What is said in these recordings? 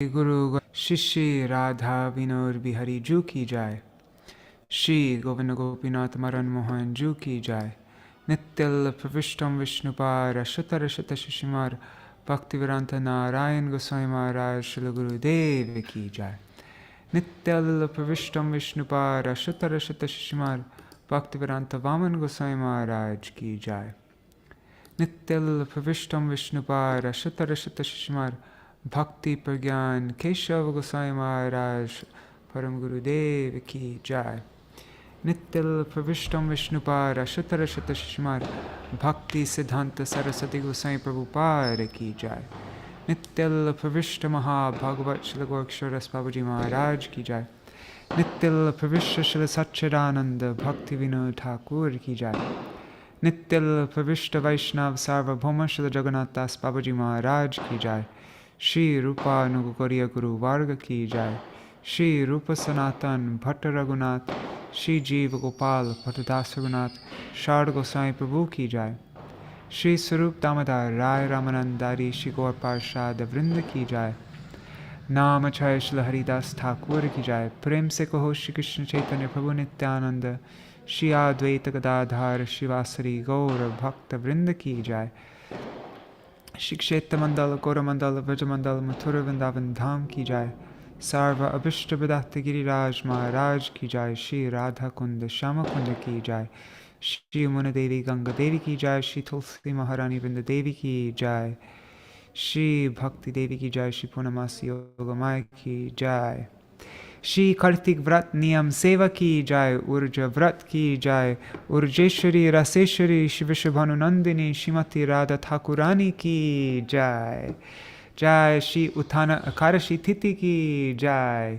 Guru Shishi Radha Vinod Bihari Ju ki jai. Shri Govinda Gopinath Maran Mohan Ju ki jai. Nityal Pravishtam Vishnupar Ashutara Shata Shishimar Bhaktivedanta Narayan Gosvāmī Mahārāja Śrīla Guru Devi ki jai. Nityal Pravishtam Vishnupar Ashutara Shata Shishimar Bhaktivedanta Vaman Gosvāmī Mahārāja ki jai. Nityal Pravishtam Vishnupar Ashutara Shata Shishimar Bhakti Pragyan Keshav Gosvāmī Mahārāja Param Guru Dev ki jai. Nityal Pravishtam Vishnupar Ashutara Shata Shishimar Bhakti Siddhanta Sarasvatī Gosvāmī Prabhupāda ki jai. Nityal Pravishta Maha Bhagavat Śrīla Gaura-Kiśora Bābājī Mahārāja ki jai. Nityal Pravishta Śrīla Satchidananda Bhakti Vinod Thakur ki jai. Nityal Pravishta Vaishnav Sarvabhauma Śrīla Jagannath Das Bābājī Mahārāja ki jai. Shri Rupa Nugukoriya Guru Varga ki jai. Shri Rupa Sanatan Bhatta Raghunath Shri Jiva Gopal Bhattadasa Raghunath Shard Goswami Prabhu ki jai. Shri Sarup Damodar Rai Ramanandari Shri Gaur Parshad Vrinda ki jai. Namacharya Śrīla Haridas Thakur ki jai. Prem se kaho Shri Krishna Chaitanya Prabhu Nityananda Shri Advaita Gadadhar Shivasari Gaura Bhakta Vrinda ki jai. Shri Kshetra Mandala, Gaura Mandala, Vraja Mandala, Mathura Vrindavan Dham ki jai. Sarva Abhishta Bhadata Giriraj Maharaj ki jai. Shri Radha Kunda Shama Kunda ki jai. Shri Yamuna Devi Ganga Devi ki jai. Shri Tulsi Maharani Vrinda Devi ki jai. Shri Bhakti Devi ki jai. Shri Purnamasi Yogamaya ki jai. Shri Kartik Vrat Niyam Seva ki jai. Urja Vrat ki jai. Urjeshwari Raseshwari Shivishabhanu Nandini Shrimati Radha Thakurani ki jai. Jai Shri Uttana Akarashi Titi ki jai.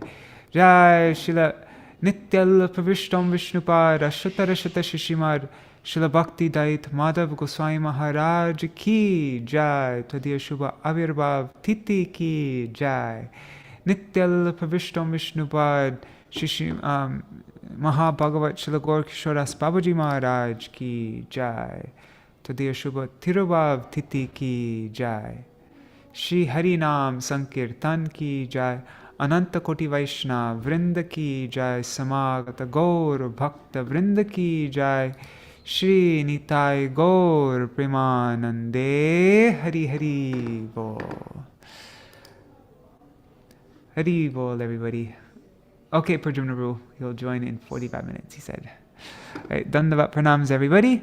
Jai Śrīla Nityal Pravishtam Vishnupad Ashutara Shata Shishimar Śrīla Bhakti Dait Madhav Gosvāmī Mahārāja ki jai. Tadiya Shubha Avirbhav Titi ki jai. Nityal Pravishtam Vishnupad Maha Bhagavat Śrīla Gaura-Kiśora Bābājī Mahārāja ki jai. Tadiya Shubha Tirubhav Titi ki jai. Shri Hari Nam Sankirtan ki jai. Ananta Koti Vaishnav Vrinda ki jai. Samagata Gaur Bhakta Vrinda ki jai. Shri Nitai Gaur Premanande Hari Hari Bol. Hari Bol, everybody. Okay, Pradyumna Rule, he'll join in 45 minutes, he said. Alright, Dandavat Pranams, everybody.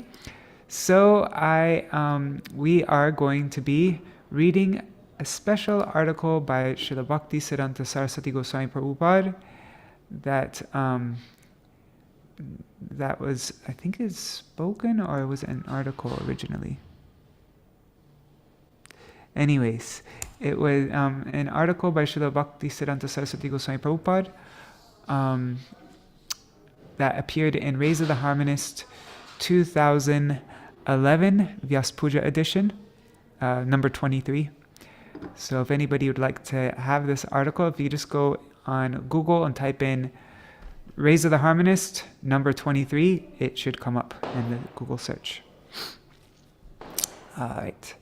So we are going to be reading a special article by Śrīla Bhaktisiddhānta Sarasvatī Gosvāmī Prabhupāda that was, I think, is spoken, or it was an article originally. Anyways, it was an article by Śrīla Bhaktisiddhānta Sarasvatī Gosvāmī Prabhupāda that appeared in Raise of the Harmonist 2011 Vyas Puja edition, number 23. So if anybody would like to have this article, if you just go on Google and type in Raise of the Harmonist, number 23, it should come up in the Google search. Alright.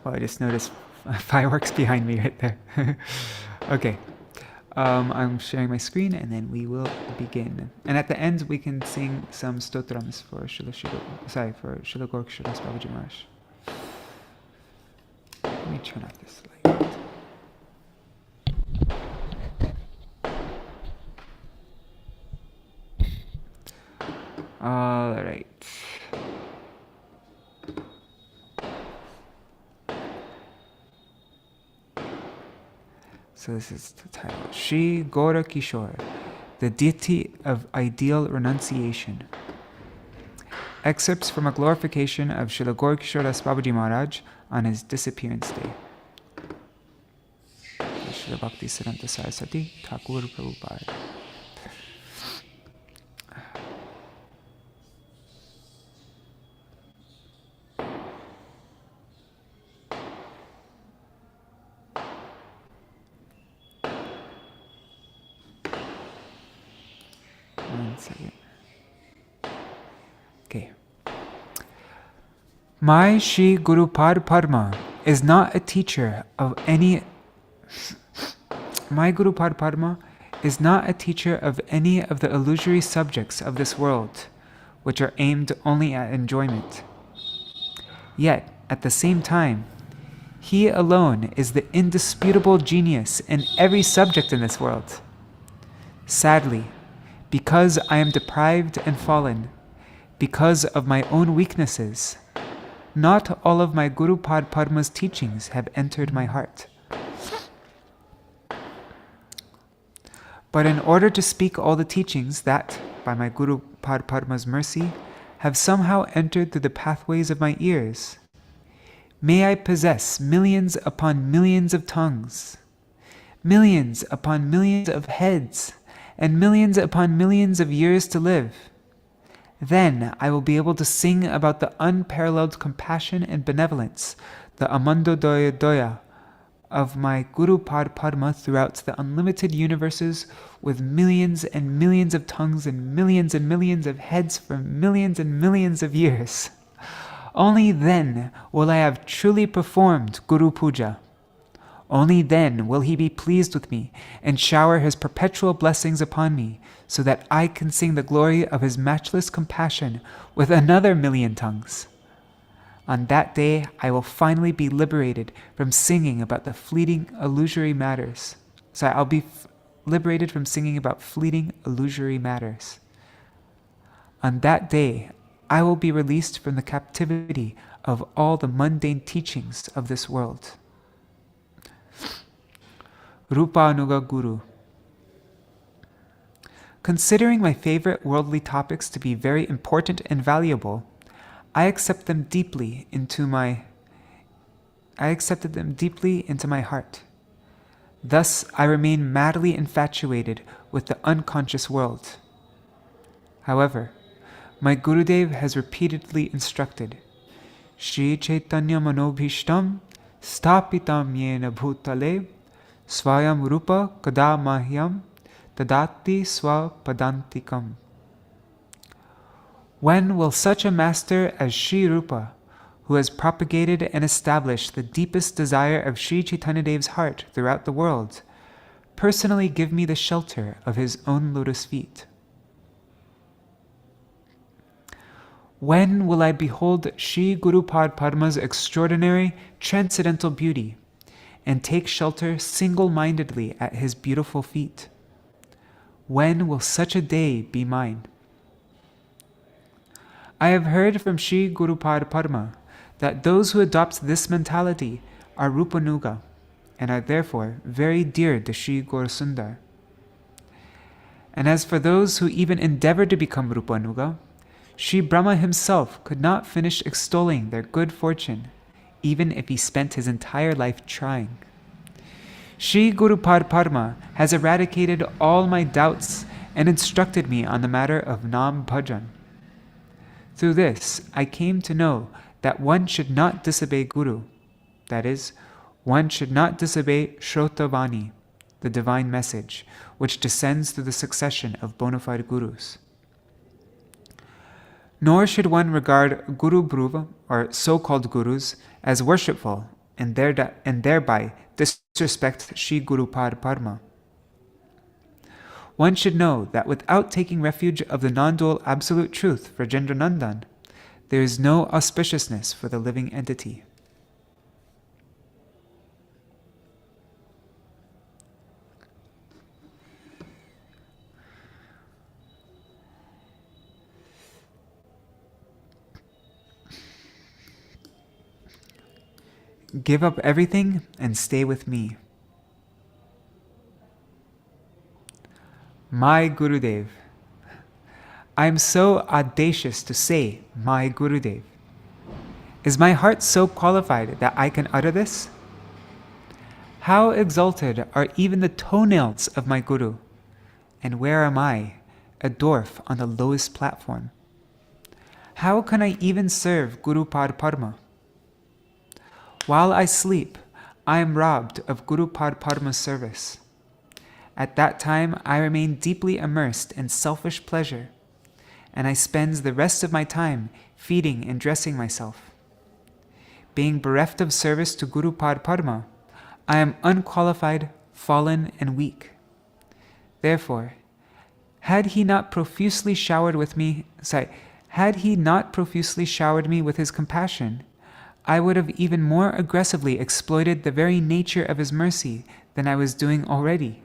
Well, I just noticed fireworks behind me right there. Okay. I'm sharing my screen and then we will begin. And at the end we can sing some stotrams for Śrīla Gaura-Kiśora Bābājī Mahārāja. Let me turn off this light. All right. So this is the title. Śrī Gaura-kiśora, the Deity of Ideal Renunciation. Excerpts from a glorification of Śrīla Gaura-Kiśora Bābājī Mahārāja on his disappearance day. Śrīla Bhaktisiddhānta Sarasvatī Thakur Prabhupāda. One second. Okay. My Shri Guru Parma is not a teacher of any my Guru Padma is not a teacher of any of the illusory subjects of this world, which are aimed only at enjoyment. Yet, at the same time, he alone is the indisputable genius in every subject in this world. Sadly, because I am deprived and fallen, because of my own weaknesses, not all of my Guru Padma's teachings have entered my heart. But in order to speak all the teachings that, by my Guru Padma's mercy, have somehow entered through the pathways of my ears, may I possess millions upon millions of tongues, millions upon millions of heads, and millions upon millions of years to live. Then I will be able to sing about the unparalleled compassion and benevolence, the Amando Doya Doya, of my Guru Padma throughout the unlimited universes, with millions and millions of tongues and millions of heads for millions and millions of years. Only then will I have truly performed Guru Puja. Only then will he be pleased with me and shower his perpetual blessings upon me, so that I can sing the glory of his matchless compassion with another million tongues. On that day, I will finally be liberated from singing about the fleeting illusory matters. I'll be liberated from singing about fleeting illusory matters. On that day, I will be released from the captivity of all the mundane teachings of this world. Rupanuga Guru. Considering my favorite worldly topics to be very important and valuable, I accepted them deeply into my heart. Thus, I remain madly infatuated with the unconscious world. However, my Gurudev has repeatedly instructed, Shri Chaitanya Manobhishtam Stapitam Yena Bhutale Svayam Rupa Kada Mahyam Tadati Swa Padantikam. When will such a master as Sri Rupa, who has propagated and established the deepest desire of Sri Chaitanya Dev's heart throughout the world, personally give me the shelter of his own lotus feet? When will I behold Sri Guru Padma's extraordinary transcendental beauty and take shelter single-mindedly at his beautiful feet? When will such a day be mine? I have heard from Sri Guru Padma that those who adopt this mentality are Rupanuga and are therefore very dear to Sri Gaurasundar. And as for those who even endeavor to become Rupanuga, Sri Brahma himself could not finish extolling their good fortune, even if he spent his entire life trying. Sri Guru Padma has eradicated all my doubts and instructed me on the matter of Nam Bhajan. Through this, I came to know that one should not disobey Guru, that is, one should not disobey Shrotavani, the divine message, which descends through the succession of bona fide Gurus. Nor should one regard Guru Bhruva, or so-called Gurus, as worshipful, and thereby disrespect Sri Guru Padma. One should know that without taking refuge of the non-dual absolute truth for Jendranandan, there is no auspiciousness for the living entity. Give up everything and stay with me. My Gurudev. I am so audacious to say, my Gurudev. Is my heart so qualified that I can utter this? How exalted are even the toenails of my Guru, and where am I, a dwarf on the lowest platform? How can I even serve Guru Padma? While I sleep, I am robbed of Guru Padma's service. At that time, I remain deeply immersed in selfish pleasure, and I spend the rest of my time feeding and dressing myself. Being bereft of service to Guru Padma, I am unqualified fallen and weak. Therefore, had he not profusely showered me with his compassion, I would have even more aggressively exploited the very nature of his mercy than I was doing already.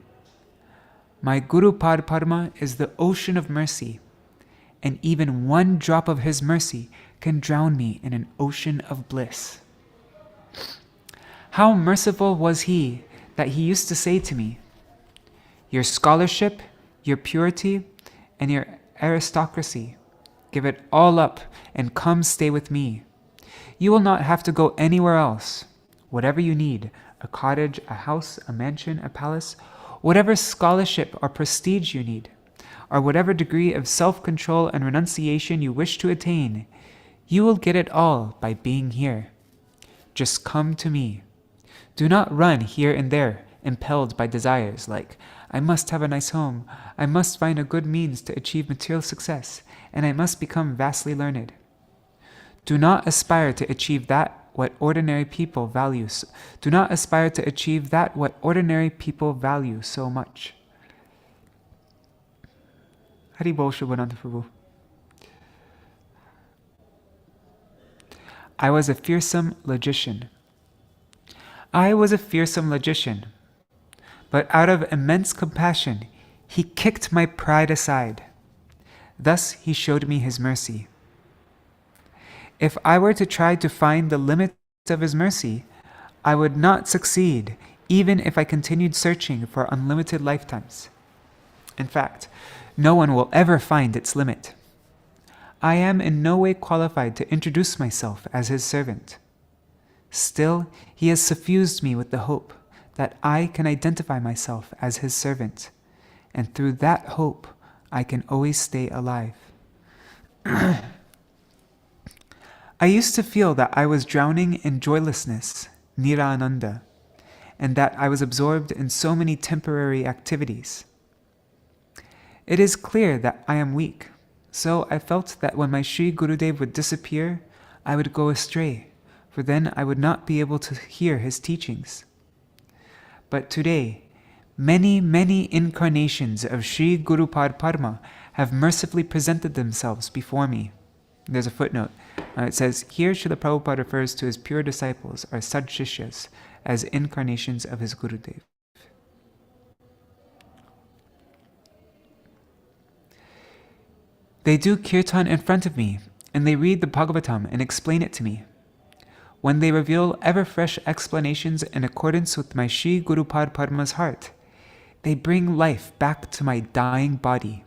My Guru Padma is the ocean of mercy, and even one drop of his mercy can drown me in an ocean of bliss. How merciful was he that he used to say to me, "Your scholarship, your purity, and your aristocracy, give it all up and come stay with me. You will not have to go anywhere else. Whatever you need, a cottage, a house, a mansion, a palace, whatever scholarship or prestige you need, or whatever degree of self-control and renunciation you wish to attain, you will get it all by being here. Just come to me. Do not run here and there, impelled by desires like, I must have a nice home, I must find a good means to achieve material success, and I must become vastly learned. Do not aspire to achieve that what ordinary people value. Do not aspire to achieve that what ordinary people value so much." Hari Bol Shubhananda Prabhu. I was a fearsome logician. But out of immense compassion, he kicked my pride aside. Thus he showed me his mercy. If I were to try to find the limits of his mercy, I would not succeed, even if I continued searching for unlimited lifetimes. In fact, no one will ever find its limit. I am in no way qualified to introduce myself as his servant. Still, he has suffused me with the hope that I can identify myself as his servant, and through that hope, I can always stay alive. I used to feel that I was drowning in joylessness, nira-ananda, and that I was absorbed in so many temporary activities. It is clear that I am weak, so I felt that when my Sri Gurudev would disappear, I would go astray, for then I would not be able to hear his teachings. But today, many, many incarnations of Sri Guru Padma have mercifully presented themselves before me. There's a footnote. It says, here Śrīla Prabhupāda refers to his pure disciples, or Sadshishas, as incarnations of his Gurudev. They do kirtan in front of me, and they read the Bhagavatam and explain it to me. When they reveal ever-fresh explanations in accordance with my Sri Guru Padma's heart, they bring life back to my dying body.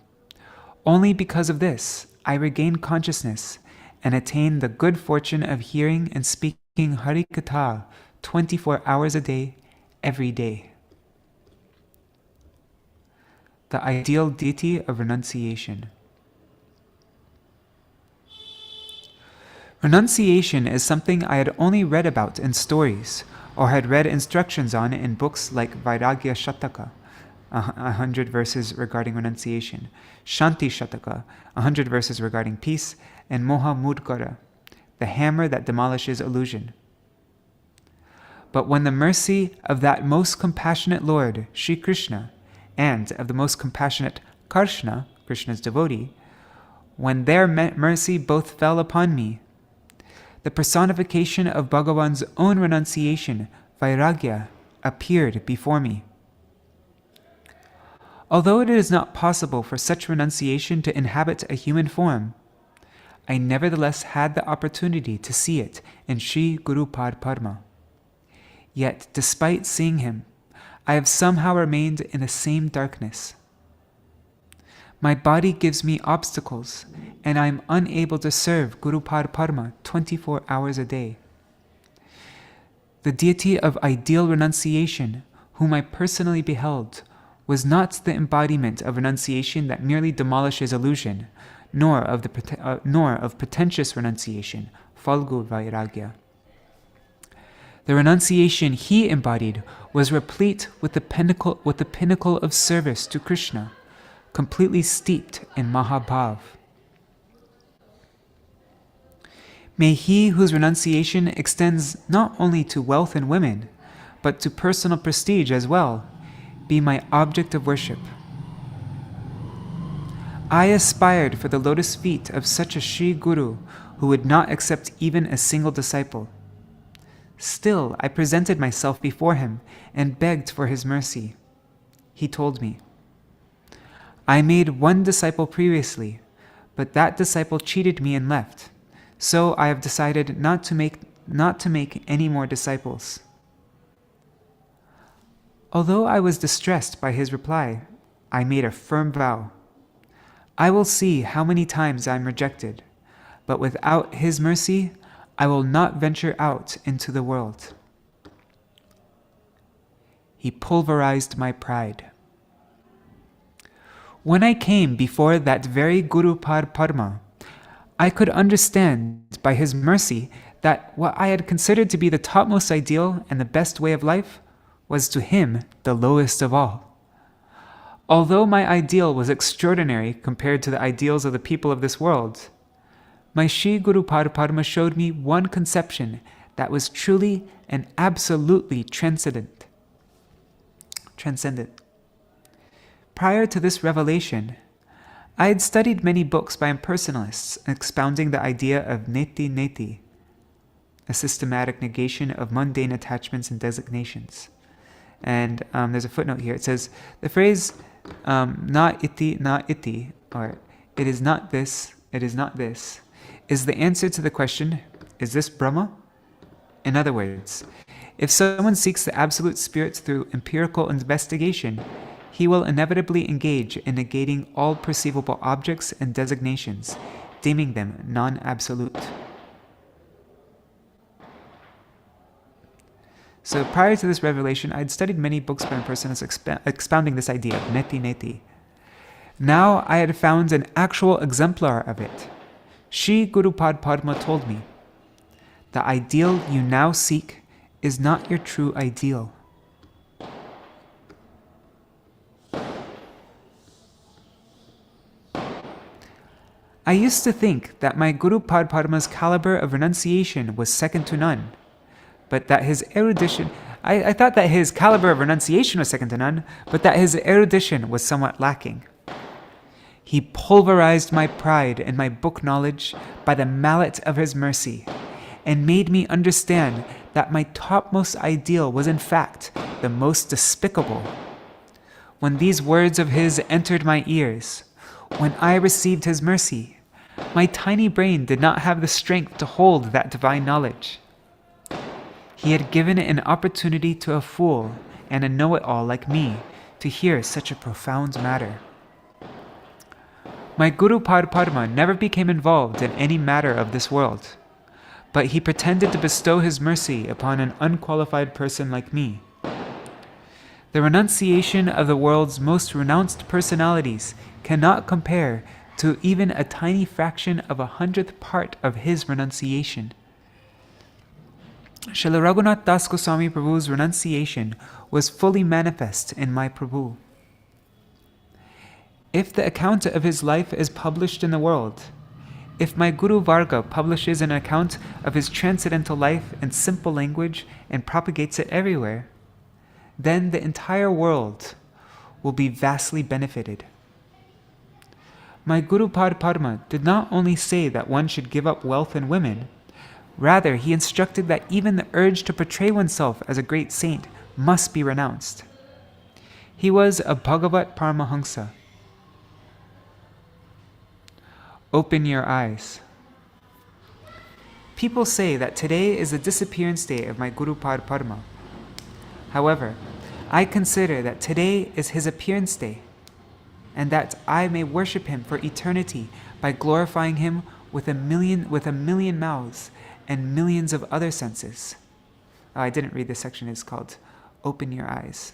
Only because of this, I regain consciousness and attain the good fortune of hearing and speaking Hari Katha 24 hours a day, every day. The ideal deity of renunciation. Renunciation is something I had only read about in stories, or had read instructions on in books like Vairagya Shataka, 100 verses regarding renunciation, Shanti Shataka, 100 verses regarding peace, and Moha Mudgara, the hammer that demolishes illusion. But when the mercy of that most compassionate Lord, Sri Krishna, and of the most compassionate Karshna, Krishna's devotee, when their mercy both fell upon me, the personification of Bhagavan's own renunciation, Vairagya, appeared before me. Although it is not possible for such renunciation to inhabit a human form, I nevertheless had the opportunity to see it in Sri Guru Padma. Yet, despite seeing him, I have somehow remained in the same darkness. My body gives me obstacles, and I am unable to serve Guru Padma 24 hours a day. The deity of ideal renunciation, whom I personally beheld, was not the embodiment of renunciation that merely demolishes illusion, nor of pretentious renunciation, Falgu Vairagya. The renunciation he embodied was replete with the pinnacle of service to Krishna, completely steeped in Mahabhav. May he whose renunciation extends not only to wealth and women, but to personal prestige as well, be my object of worship. I aspired for the lotus feet of such a Śrī Guru who would not accept even a single disciple. Still, I presented myself before him and begged for his mercy. He told me, I made one disciple previously, but that disciple cheated me and left. So I have decided not to make any more disciples. Although I was distressed by his reply, I made a firm vow. I will see how many times I am rejected, but without his mercy, I will not venture out into the world. He pulverized my pride. When I came before that very Guru Padma, I could understand by his mercy that what I had considered to be the topmost ideal and the best way of life was to him the lowest of all. Although my ideal was extraordinary compared to the ideals of the people of this world, my Śrī Guru Padma showed me one conception that was truly and absolutely transcendent. Prior to this revelation, I had studied many books by impersonalists expounding the idea of neti, a systematic negation of mundane attachments and designations. And there's a footnote here. It says, the phrase na iti, or it is not this, is the answer to the question, is this Brahma? In other words, if someone seeks the absolute spirit through empirical investigation, he will inevitably engage in negating all perceivable objects and designations, deeming them non-absolute. So prior to this revelation, I had studied many books by impersonalists expounding this idea of neti. Now I had found an actual exemplar of it. Śrī Guru Padma told me, the ideal you now seek is not your true ideal. I used to think that my Guru Padma's caliber of renunciation was second to none, but that his erudition, I thought that his caliber of renunciation was second to none, but that his erudition was somewhat lacking. He pulverized my pride and my book knowledge by the mallet of his mercy, and made me understand that my topmost ideal was in fact the most despicable. When these words of his entered my ears, when I received his mercy, my tiny brain did not have the strength to hold that divine knowledge. He had given an opportunity to a fool and a know-it-all like me to hear such a profound matter. My Guru Padma never became involved in any matter of this world, but he pretended to bestow his mercy upon an unqualified person like me. The renunciation of the world's most renounced personalities cannot compare to even a tiny fraction of 100th part of his renunciation. Srila Raghunath Das Goswami Prabhu's renunciation was fully manifest in my Prabhu. If the account of his life is published in the world, if my Guru Varga publishes an account of his transcendental life in simple language and propagates it everywhere, then the entire world will be vastly benefited. My Guru Padma did not only say that one should give up wealth and women, rather he instructed that even the urge to portray oneself as a great saint must be renounced. He was a Bhagavat Paramahamsa. Open your eyes. People say that today is the disappearance day of my Guru Padma. However, I consider that today is his appearance day, and that I may worship him for eternity by glorifying him with a million mouths and millions of other senses. Oh, I didn't read this section. It's called Open Your Eyes.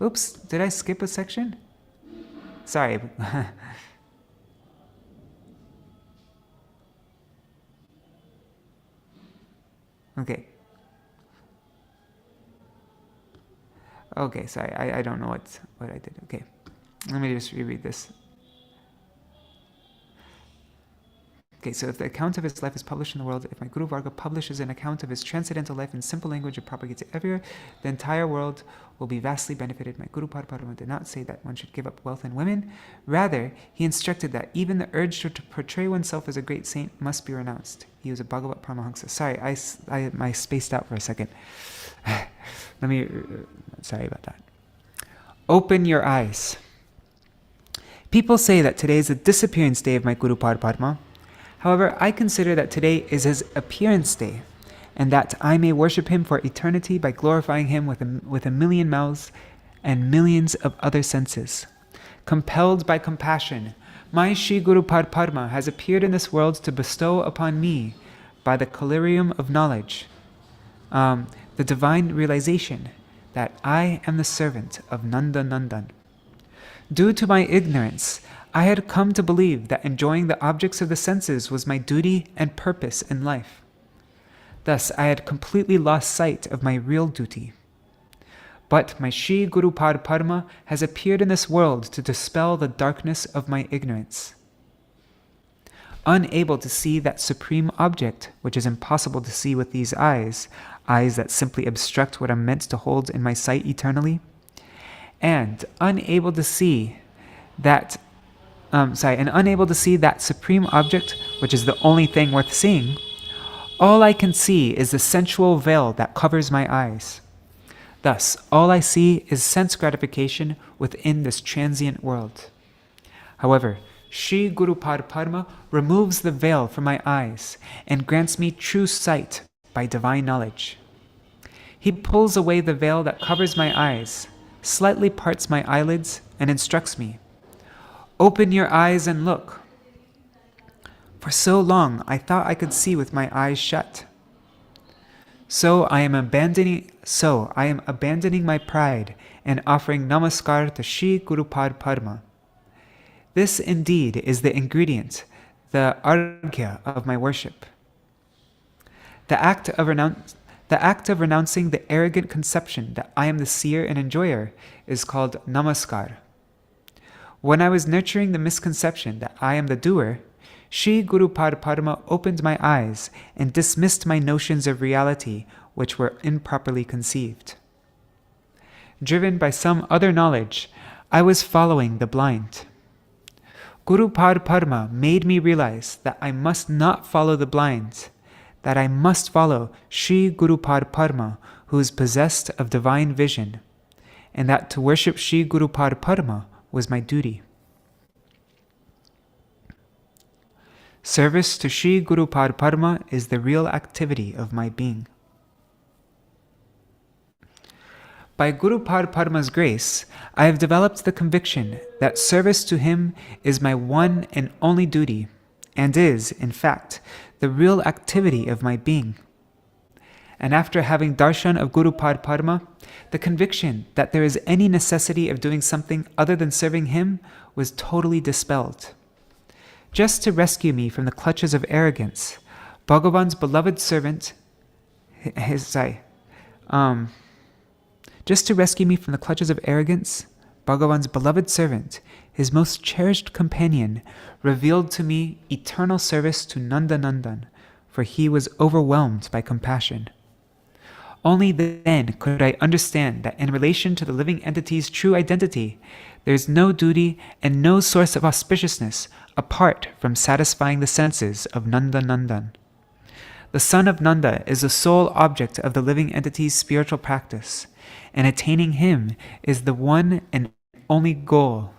Oops, did I skip a section? Sorry. Okay. Okay, sorry, I don't know what I did. Okay, let me just reread this. Okay, so if the account of his life is published in the world, if my Guru Varga publishes an account of his transcendental life in simple language and propagates it everywhere, the entire world will be vastly benefited. My Guru Padma did not say that one should give up wealth and women. Rather, he instructed that even the urge to portray oneself as a great saint must be renounced. He was a Bhagavat Paramahansa. Sorry, I spaced out for a second. Sorry about that. Open your eyes. People say that today is the disappearance day of my Guru Padma. However, I consider that today is his appearance day, and that I may worship him for eternity by glorifying him with a million mouths and millions of other senses. Compelled by compassion, my Śrī Guru Padma has appeared in this world to bestow upon me, by the collyrium of knowledge, the divine realization that I am the servant of Nanda Nandan. Due to my ignorance, I had come to believe that enjoying the objects of the senses was my duty and purpose in life. Thus, I had completely lost sight of my real duty. But my Śrī Guru Padma has appeared in this world to dispel the darkness of my ignorance. Unable to see that supreme object, which is impossible to see with these eyes that simply obstruct what I'm meant to hold in my sight eternally, and unable to see that supreme object, which is the only thing worth seeing, all I can see is the sensual veil that covers my eyes. Thus, all I see is sense gratification within this transient world. However, Śrī Guru Padma removes the veil from my eyes and grants me true sight by divine knowledge. He pulls away the veil that covers my eyes, slightly parts my eyelids, and instructs me, "Open your eyes and look." For so long I thought I could see with my eyes shut. So I am abandoning my pride and offering namaskar to Śrī Guru Padma. This indeed is the ingredient, the arghya of my worship. The act of renouncing the arrogant conception that I am the seer and enjoyer is called namaskar. When I was nurturing the misconception that I am the doer, Śrī Guru Padma opened my eyes and dismissed my notions of reality which were improperly conceived. Driven by some other knowledge, I was following the blind. Guru Padma made me realize that I must not follow the blind, that I must follow Śrī Guru Padma, who is possessed of divine vision, and that to worship Śrī Guru Padma was my duty. Service to Śrī Guru Padma is the real activity of my being. By Guru Padma's grace, I have developed the conviction that service to him is my one and only duty, and is, in fact, the real activity of my being. And after having darshan of Guru Padma, the conviction that there is any necessity of doing something other than serving him was totally dispelled. Just to rescue me from the clutches of arrogance, Bhagavan's beloved servant, Bhagavan's beloved servant, his most cherished companion, revealed to me eternal service to Nanda Nandan, for he was overwhelmed by compassion. Only then could I understand that in relation to the living entity's true identity, there is no duty and no source of auspiciousness apart from satisfying the senses of Nanda Nandan. The son of Nanda is the sole object of the living entity's spiritual practice, and attaining him is the one and only goal.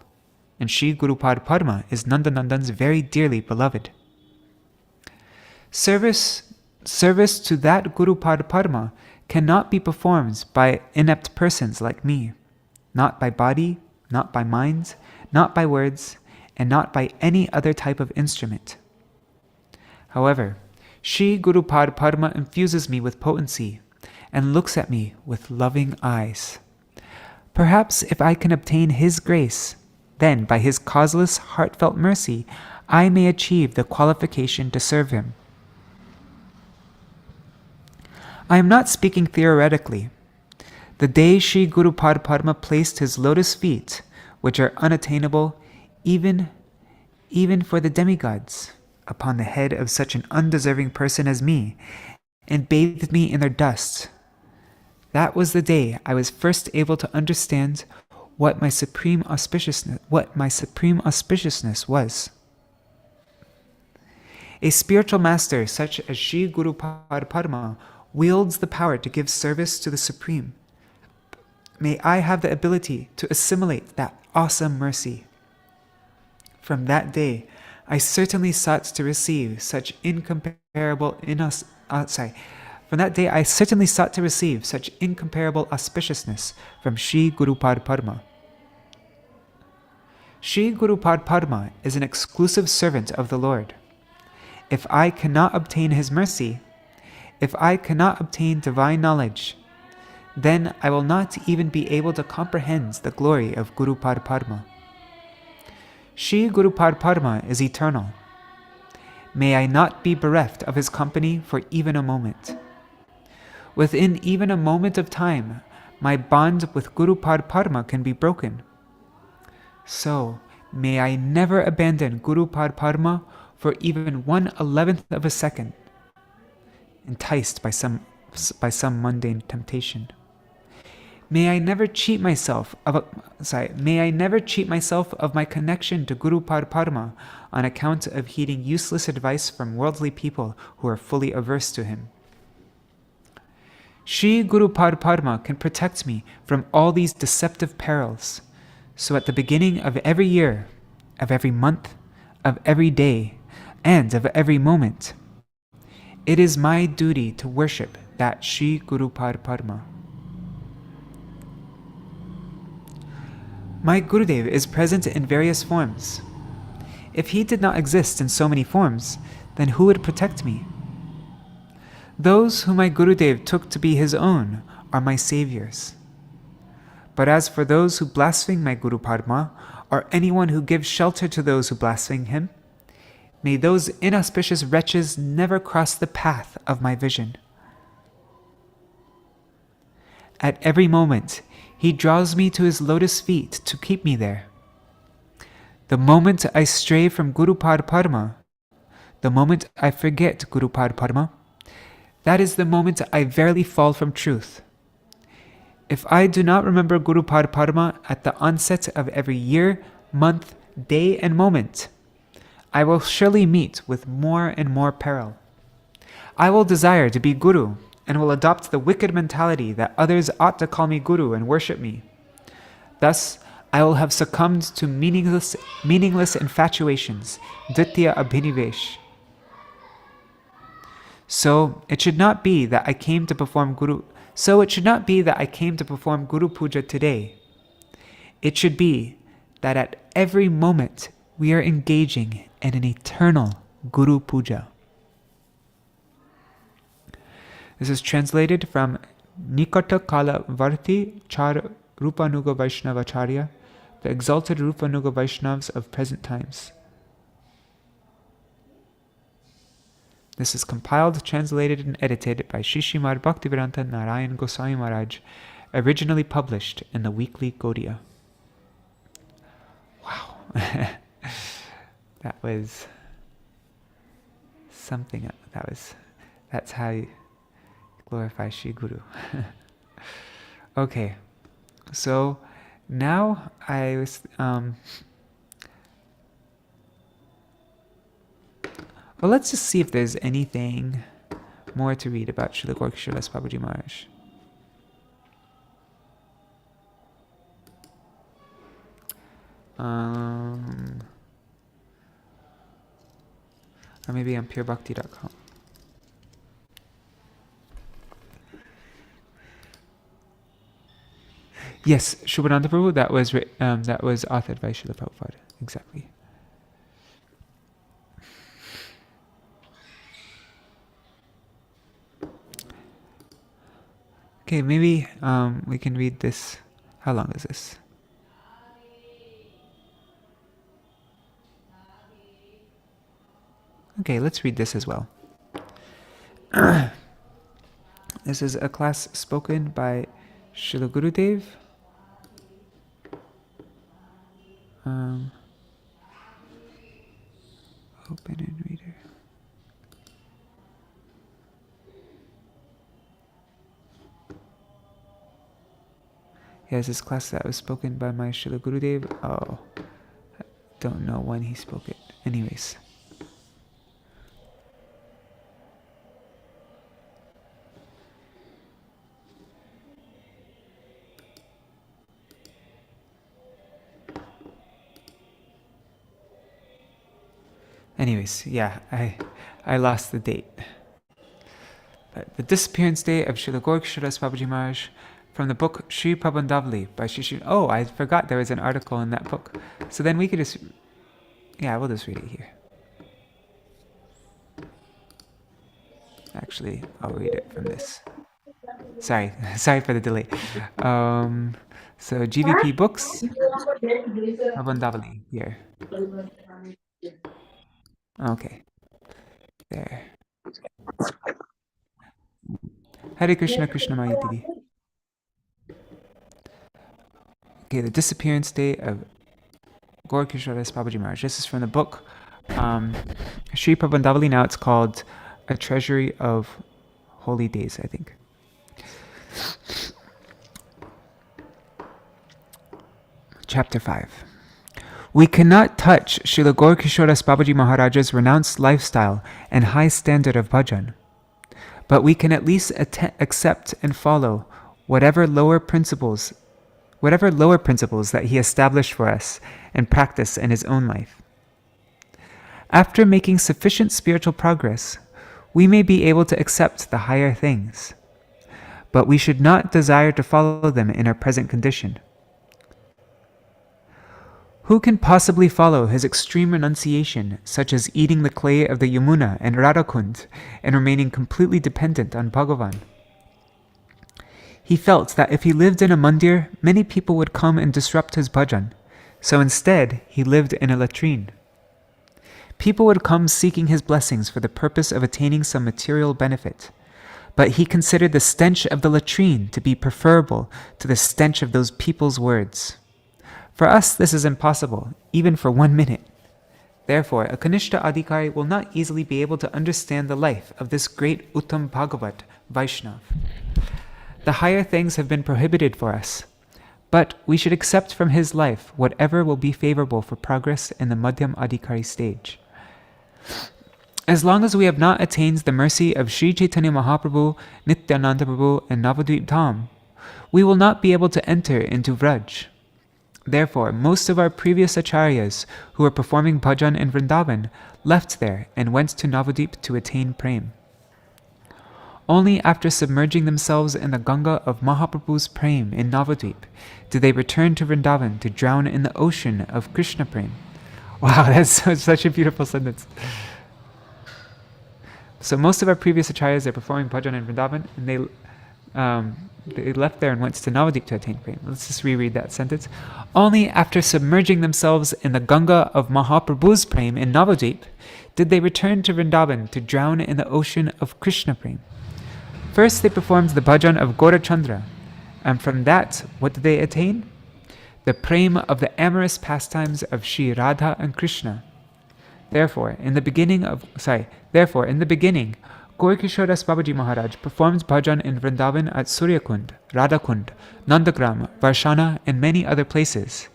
And Śrī Guru Padma is Nanda Nandan's very dearly beloved. Service to that Guru Padma cannot be performed by inept persons like me, not by body, not by mind, not by words, and not by any other type of instrument. However, Śrī Guru Padma infuses me with potency and looks at me with loving eyes. Perhaps if I can obtain his grace, then by his causeless, heartfelt mercy, I may achieve the qualification to serve him. I am not speaking theoretically. The day Śrī Guru Padma placed his lotus feet, which are unattainable even for the demigods, upon the head of such an undeserving person as me, and bathed me in their dust. That was the day I was first able to understand what my supreme auspiciousness was. A spiritual master such as Sri Guru Padma wields the power to give service to the Supreme. May I have the ability to assimilate that awesome mercy. From that day, I certainly sought to receive such incomparable auspiciousness from Sri Guru Padma. Sri Guru Padma is an exclusive servant of the Lord. If I cannot obtain his mercy, if I cannot obtain divine knowledge, then I will not even be able to comprehend the glory of Guru Padma. Sri Guru Padma is eternal. May I not be bereft of his company for even a moment. Within even a moment of time, my bond with Guru Padma can be broken. So, may I never abandon Guru Padma for even 1/11th of a second, enticed by some mundane temptation. May I never cheat myself of my connection to Guru Padma on account of heeding useless advice from worldly people who are fully averse to him. Sri Guru Padma can protect me from all these deceptive perils. So at the beginning of every year, of every month, of every day, and of every moment, it is my duty to worship that Sri Guru Padma. My Gurudev is present in various forms. If he did not exist in so many forms, then who would protect me? Those whom my Gurudev took to be his own are my saviors. But as for those who blaspheme my Guru Padma, or anyone who gives shelter to those who blaspheme him, may those inauspicious wretches never cross the path of my vision. At every moment, he draws me to his lotus feet to keep me there. The moment I stray from Guru Padma, the moment I forget Guru Padma, that is the moment I verily fall from truth. If I do not remember Guru Padma at the onset of every year, month, day, and moment, I will surely meet with more and more peril. I will desire to be Guru and will adopt the wicked mentality that others ought to call me Guru and worship me. Thus, I will have succumbed to meaningless infatuations, Ditya Abhinivesh. So it should not be that I came to perform Guru Puja today. It should be that at every moment we are engaging in an eternal Guru Puja. This is translated from Nikata Kala Varti Char Rupanuga Vaishnavacharya, the exalted Rupanuga Vaishnavas of present times. This is compiled, translated, and edited by Srimad Bhaktivedanta Narayan Gosvāmī Mahārāja, originally published in the Weekly Gaudiya. Wow. That was something. That's how you glorify Shri Guru. Okay, so now I was well, let's just see if there's anything more to read about Śrīla Gaura-Kiśora's Bābājī Mahārāja. Or maybe on purebhakti.com. Yes, Shubhananda Prabhu, that was authored by Śrīla Prabhupada. Exactly. Okay, maybe we can read this. How long is this? Okay, let's read this as well. This is a class spoken by Śrīla Gurudev. open and read it. Yes, this class that was spoken by my Śrīla Gurudev. Oh, I don't know when he spoke it. Anyways. Yeah, I lost the date. But the disappearance day of Śrīla Gaura-Kiśora's Bābājī Mahārāja from the book Śrī Prabhandavali by Shri. Oh, I forgot there was an article in that book. So then we could just, we'll just read it here. Actually, I'll read it from this. Sorry for the delay. So GVP Books, Prabhandavali here. Okay, there. Hare Krishna, Krishna Maya Didi. Okay, the disappearance day of Gaura-Kiśora's Bābājī Mahārāja. This is from the book Śrī Prabhandavali. Now it's called A Treasury of Holy Days, I think. Chapter 5. We cannot touch Śrīla Gaura-Kiśora's Bābājī Mahārāja's renounced lifestyle and high standard of bhajan, but we can at least accept and follow whatever lower principles that he established for us and practice in his own life. After making sufficient spiritual progress, we may be able to accept the higher things, but we should not desire to follow them in our present condition. Who can possibly follow his extreme renunciation, such as eating the clay of the Yamuna and Radhakund and remaining completely dependent on Bhagavan? He felt that if he lived in a mandir, many people would come and disrupt his bhajan, so instead he lived in a latrine. People would come seeking his blessings for the purpose of attaining some material benefit, but he considered the stench of the latrine to be preferable to the stench of those people's words. For us, this is impossible, even for 1 minute. Therefore, a Kanishta Adhikari will not easily be able to understand the life of this great Uttam Bhagavat Vaishnav. The higher things have been prohibited for us, but we should accept from his life whatever will be favorable for progress in the Madhyam Adhikari stage. As long as we have not attained the mercy of Sri Chaitanya Mahaprabhu, Nityananda Prabhu, and Navadvip Dham, we will not be able to enter into Vraj. Therefore, most of our previous acharyas who were performing bhajan in Vrindavan left there and went to Navadvip to attain prem. Only after submerging themselves in the Ganga of Mahaprabhu's prem in Navadvip did they return to Vrindavan to drown in the ocean of Krishna prem. Wow, that's such a beautiful sentence. So most of our previous acharyas are performing bhajan in Vrindavan, and they left there and went to Navadvip to attain prem. Let's just reread that sentence. Only after submerging themselves in the Ganga of Mahaprabhu's prem in Navadvip did they return to Vrindavan to drown in the ocean of Krishna prem. First they performed the bhajan of Gaurachandra, and from that, what did they attain? The prem of the amorous pastimes of Shri Radha and Krishna. Therefore, in the beginning, Gaura-Kiśora's Bābājī Mahārāja performed bhajan in Vrindavan at Suryakund, Radhakund, Nandagram, Varshana, and many other places.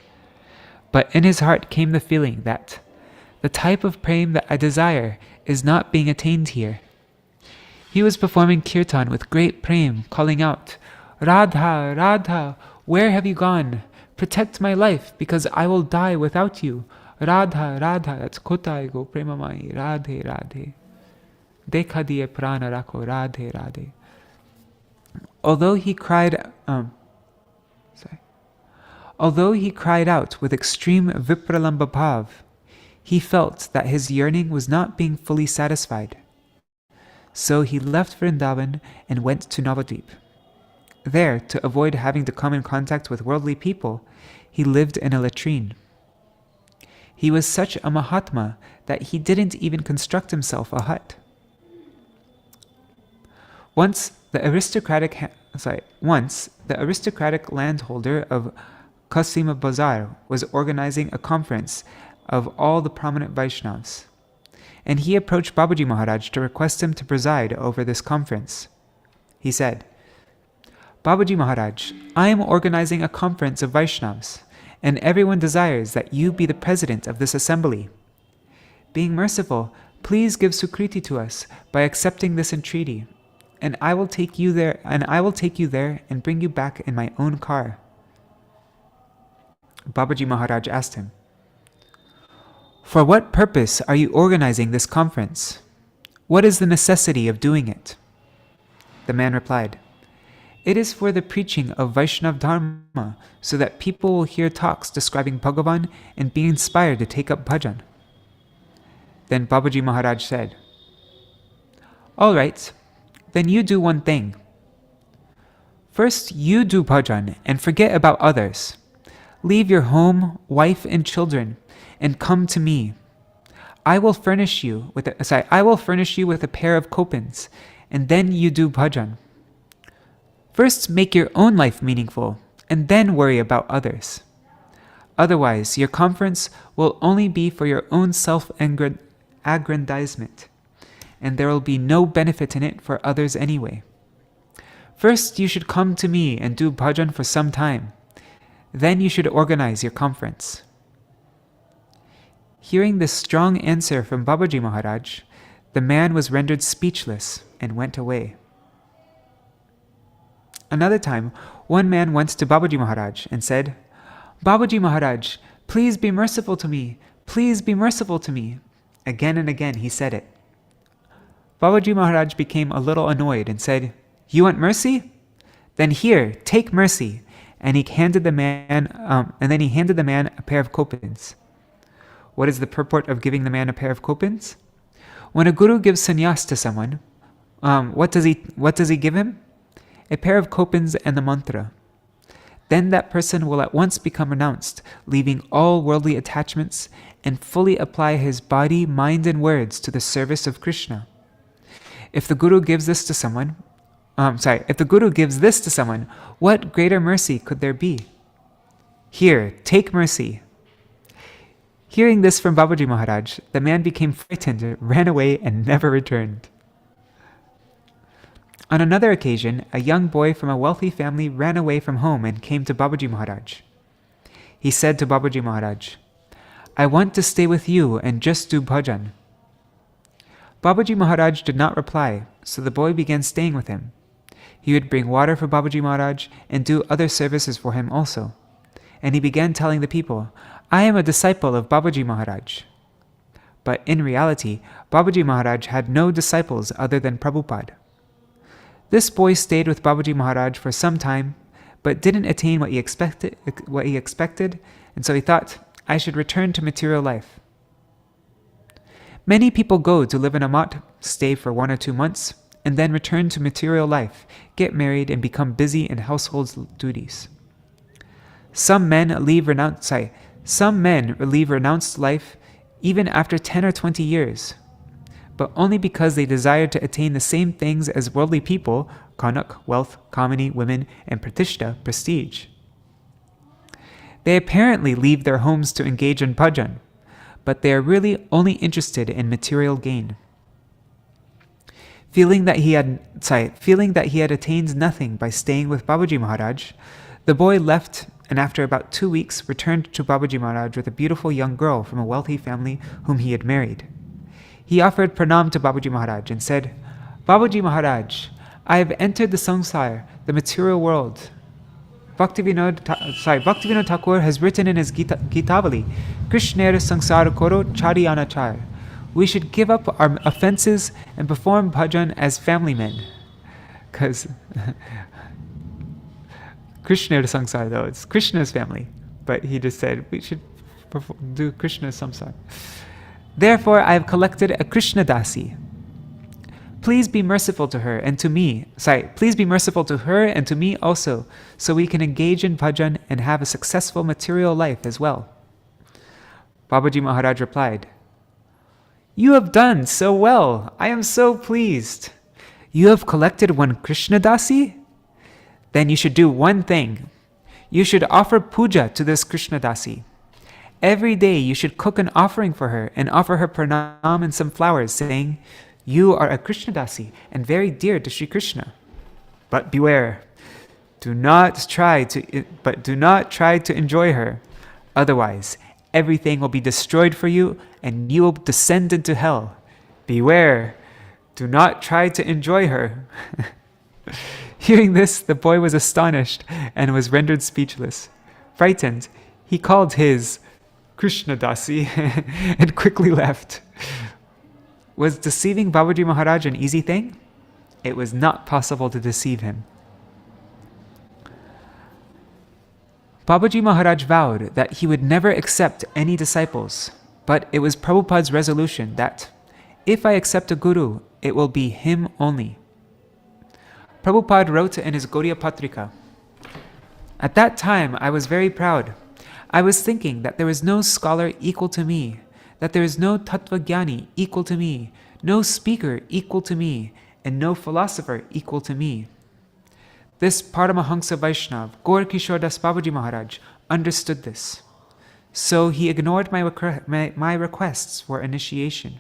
But in his heart came the feeling that the type of prem that I desire is not being attained here. He was performing kirtan with great prem, calling out, Radha, Radha, where have you gone? Protect my life, because I will die without you. Radha, Radha, that's Kotai go premamai, Radhe, Radhe. Dekha diye prana rakho, Radhe, Radhe. Although he cried out with extreme vipralamba bhav, he felt that his yearning was not being fully satisfied. So he left Vrindavan and went to Navadvip. There, to avoid having to come in contact with worldly people, he lived in a latrine. He was such a Mahatma that he didn't even construct himself a hut. Once the aristocratic landholder of Kasima Bazar was organizing a conference of all the prominent Vaishnavas. and he approached Bābājī Mahārāja to request him to preside over this conference. He said, "Bābājī Mahārāja, I am organizing a conference of Vaishnavas, and everyone desires that you be the president of this assembly. Being merciful, please give Sukriti to us by accepting this entreaty, and I will take you there and bring you back in my own car." Bābājī Mahārāja asked him, "For what purpose are you organizing this conference? What is the necessity of doing it?" The man replied, "It is for the preaching of Vaishnav Dharma, so that people will hear talks describing Bhagavan and be inspired to take up bhajan." Then Bābājī Mahārāja said, "All right, then you do one thing. First, you do bhajan and forget about others. Leave your home, wife, and children, and come to me. I will furnish you with a pair of kopins, and then you do bhajan. First, make your own life meaningful, and then worry about others. Otherwise, your conference will only be for your own self-aggrandizement, and there will be no benefit in it for others anyway. First, you should come to me and do bhajan for some time. Then you should organize your conference." Hearing this strong answer from Bābājī Mahārāja, the man was rendered speechless and went away. Another time, one man went to Bābājī Mahārāja and said, "Bābājī Mahārāja, please be merciful to me. Please be merciful to me." Again and again he said it. Bābājī Mahārāja became a little annoyed and said, "You want mercy? Then here, take mercy." And he handed the man a pair of kopins. What is the purport of giving the man a pair of kopins? When a guru gives sannyas to someone, what does he give him? A pair of kopins and the mantra. Then that person will at once become renounced, leaving all worldly attachments, and fully apply his body, mind, and words to the service of Krishna. If the guru gives this to someone, what greater mercy could there be? Here, take mercy. Hearing this from Bābājī Mahārāja, the man became frightened, ran away, and never returned. On another occasion, a young boy from a wealthy family ran away from home and came to Bābājī Mahārāja. He said to Bābājī Mahārāja, "I want to stay with you and just do bhajan." Bābājī Mahārāja did not reply, so the boy began staying with him. He would bring water for Bābājī Mahārāja and do other services for him also. And he began telling the people, "I am a disciple of Bābājī Mahārāja." But in reality, Bābājī Mahārāja had no disciples other than Prabhupāda. This boy stayed with Bābājī Mahārāja for some time, but didn't attain what he expected, and so he thought, "I should return to material life." Many people go to live in a math, stay for 1 or 2 months, and then return to material life, get married, and become busy in household duties. Some men leave renounced life even after 10 or 20 years, but only because they desire to attain the same things as worldly people, kanak, wealth, kamini, women, and pratishta, prestige. They apparently leave their homes to engage in bhajan, but they are really only interested in material gain. Feeling that he had attained nothing by staying with Bābājī Mahārāja, the boy left and after about 2 weeks returned to Bābājī Mahārāja with a beautiful young girl from a wealthy family whom he had married. He offered pranam to Bābājī Mahārāja and said, "Bābājī Mahārāja, I have entered the samsara, the material world. Bhaktivinoda Thakur has written in his Gitavali, Krishnera Sangsara Koro Chari Anachar. We should give up our offenses and perform bhajan as family men." Because Krishna Samsara, though, it's Krishna's family. But he just said we should do Krishna's samsara. "Therefore, I have collected a Krishna dāsi. Please be merciful to her and to me. Please be merciful to her and to me also, so we can engage in bhajan and have a successful material life as well." Bābājī Mahārāja replied, "You have done so well. I am so pleased. You have collected one Krishna dāsi? Then you should do one thing. You should offer puja to this Krishna dāsi. Every day you should cook an offering for her and offer her pranam and some flowers, saying, "You are a Krishna dasi and very dear to Sri Krishna." But beware, do not try to enjoy her. Otherwise, everything will be destroyed for you and you will descend into hell. Beware, do not try to enjoy her. Hearing this, the boy was astonished and was rendered speechless. Frightened, he called his Krishna dasi and quickly left. Was deceiving Bābājī Mahārāja an easy thing? It was not possible to deceive him. Bābājī Mahārāja vowed that he would never accept any disciples, but it was Prabhupāda's resolution that, if I accept a guru, it will be him only. Prabhupada wrote in his Gaudiya Patrika, "At that time I was very proud. I was thinking that there is no scholar equal to me, that there is no tattva-gyani equal to me, no speaker equal to me, and no philosopher equal to me." This Paramahamsa Vaishnav, Gaura-Kīśora Das Bābājī Mahārāja, understood this. So he ignored my requests for initiation.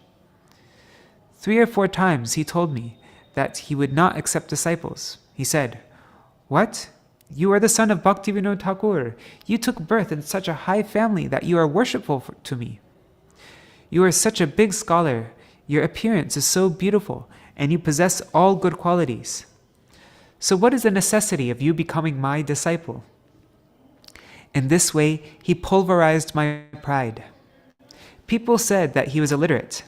3 or 4 times he told me that he would not accept disciples. He said, "What? You are the son of Bhaktivinoda Thakur. You took birth in such a high family that you are worshipful to me. You are such a big scholar. Your appearance is so beautiful, and you possess all good qualities. So what is the necessity of you becoming my disciple?" In this way, he pulverized my pride. People said that he was illiterate,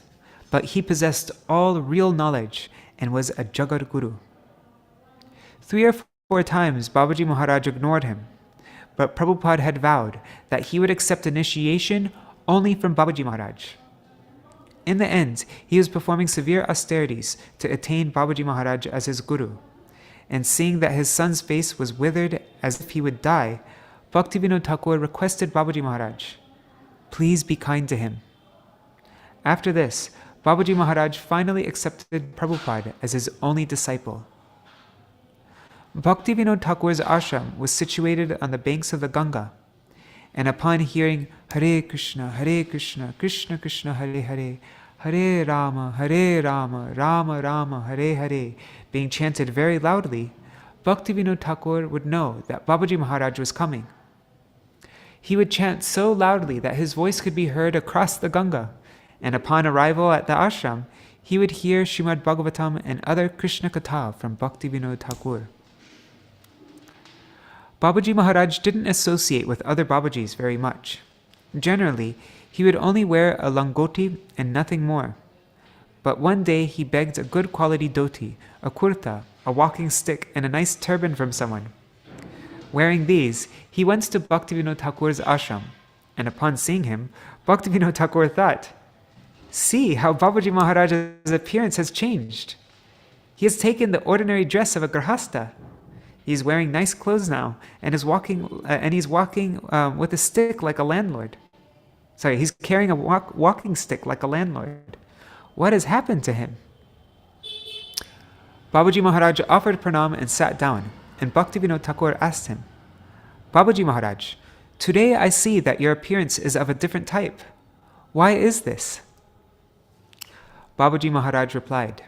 but he possessed all real knowledge and was a Jagat Guru. 3 or 4 times Bābājī Mahārāja ignored him, but Prabhupada had vowed that he would accept initiation only from Bābājī Mahārāja. In the end, he was performing severe austerities to attain Bābājī Mahārāja as his guru, and seeing that his son's face was withered as if he would die, Bhaktivinoda Thakur requested Bābājī Mahārāja, "Please be kind to him." After this, Bābājī Mahārāja finally accepted Prabhupada as his only disciple. Bhaktivinoda Thakur's ashram was situated on the banks of the Ganga, and upon hearing Hare Krishna, Krishna Krishna, Hare Hare, Hare Rama, Rama Rama, Hare Hare, being chanted very loudly, Bhaktivinoda Thakur would know that Bābājī Mahārāja was coming. He would chant so loudly that his voice could be heard across the Ganga, and upon arrival at the ashram, he would hear Srimad Bhagavatam and other Krishna Katha from Bhaktivinoda Thakur. Bābājī Mahārāja didn't associate with other Babajis very much. Generally, he would only wear a langoti and nothing more. But one day he begged a good quality dhoti, a kurta, a walking stick, and a nice turban from someone. Wearing these, he went to Bhaktivinoda Thakur's ashram, and upon seeing him, Bhaktivinoda Thakur thought, "See how Bābājī Mahārāja's appearance has changed. He has taken the ordinary dress of a grahasta. He is wearing nice clothes now, and he's walking with a stick like a landlord. He's carrying a walking stick like a landlord. What has happened to him?" Bābājī Mahārāja offered pranam and sat down, and Bhaktivinoda Thakur asked him, "Bābājī Mahārāja, today I see that your appearance is of a different type. Why is this?" Bābājī Mahārāja replied,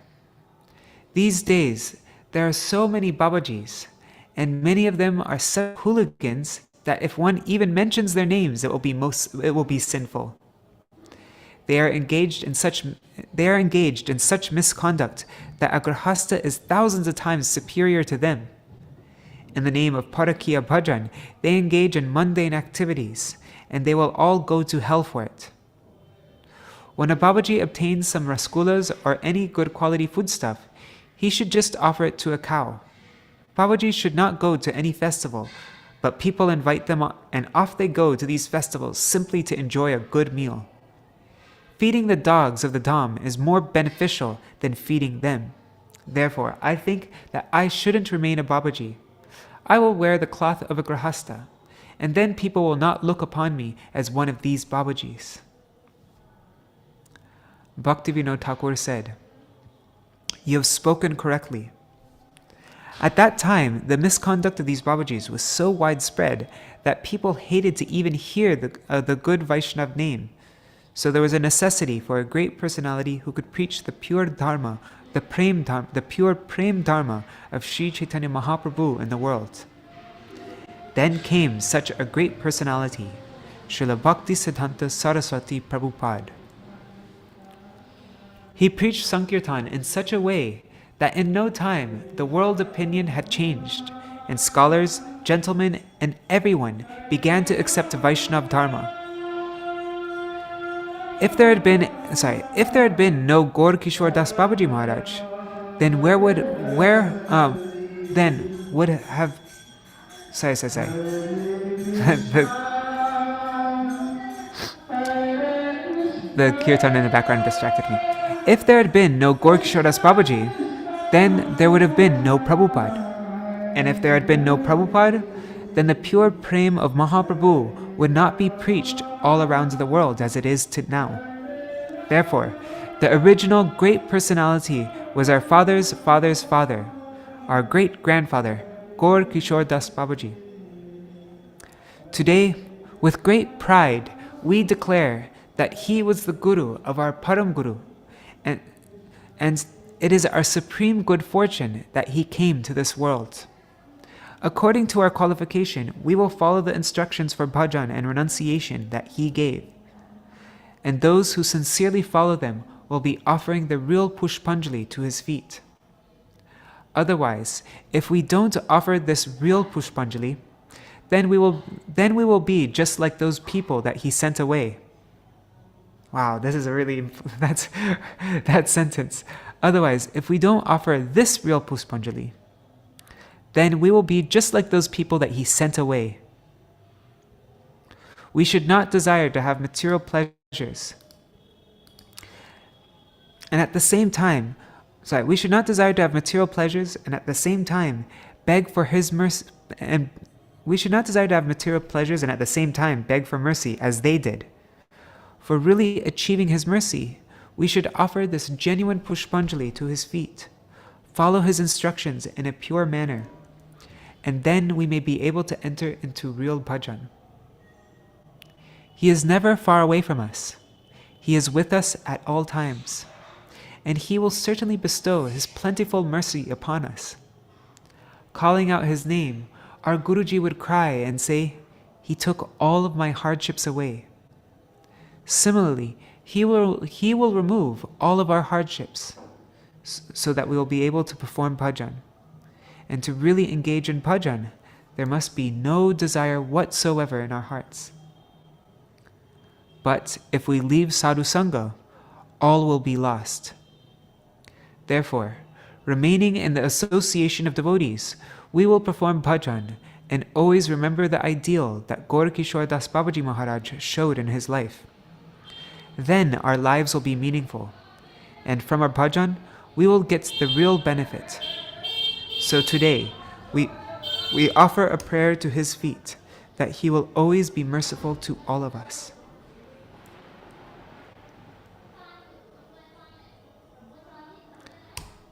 "These days there are so many Babajis, and many of them are such hooligans that if one even mentions their names, it will be sinful. They are engaged in such misconduct that a grahasta is thousands of times superior to them. In the name of Parakiya Bhajan, they engage in mundane activities, and they will all go to hell for it. When a Babaji obtains some rasgulas or any good quality foodstuff, he should just offer it to a cow. Babaji should not go to any festival, but people invite them and off they go to these festivals simply to enjoy a good meal. Feeding the dogs of the dham is more beneficial than feeding them. Therefore, I think that I shouldn't remain a Babaji. I will wear the cloth of a grahasta, and then people will not look upon me as one of these Babajis." Bhaktivinoda Thakur said, "You have spoken correctly. At that time, the misconduct of these Babājīs was so widespread that people hated to even hear the good Vaishnav name. So there was a necessity for a great personality who could preach the pure Dharma, the pure Prem Dharma of Sri Chaitanya Mahaprabhu in the world. Then came such a great personality, Śrīla Bhaktisiddhānta Sarasvatī Prabhupāda. He preached Sankirtan in such a way that in no time the world opinion had changed, and scholars, gentlemen, and everyone began to accept Vaishnav Dharma. If there had been no Gaura-Kīśora Das Bābājī Mahārāja, then would have the kirtan in the background distracted me. If there had been no Gaura-Kīśora Das Bābājī, then there would have been no Prabhupāda. And if there had been no Prabhupāda, then the pure prem of Mahaprabhu would not be preached all around the world as it is now. Therefore, the original great personality was our father's father's father, our great-grandfather, Gaura-Kīśora Das Bābājī. Today, with great pride, we declare that he was the Guru of our Param Guru, and it is our supreme good fortune that he came to this world. According to our qualification, we will follow the instructions for bhajan and renunciation that he gave. And those who sincerely follow them will be offering the real Pushpanjali to his feet. Otherwise, if we don't offer this real Pushpanjali, then we will be just like those people that he sent away. Wow, this is a really that sentence. Otherwise, if we don't offer this real Pushpanjali, then we will be just like those people that he sent away. We should not desire to have material pleasures. And at the same time, we should not desire to have material pleasures and at the same time beg for his mercy, and we should not desire to have material pleasures and at the same time beg for mercy as they did. For really achieving his mercy, we should offer this genuine Pushpanjali to his feet, follow his instructions in a pure manner, and then we may be able to enter into real bhajan. He is never far away from us. He is with us at all times, and he will certainly bestow his plentiful mercy upon us. Calling out his name, our Guruji would cry and say, "He took all of my hardships away." Similarly, he will remove all of our hardships so that we will be able to perform bhajan. And to really engage in bhajan, there must be no desire whatsoever in our hearts. But if we leave sadhu sangha, all will be lost. Therefore, remaining in the association of devotees, we will perform bhajan and always remember the ideal that Gaura-Kīśora Das Bābājī Mahārāja showed in his life. Then our lives will be meaningful, and from our bhajan, we will get the real benefit. So today, we offer a prayer to his feet that he will always be merciful to all of us.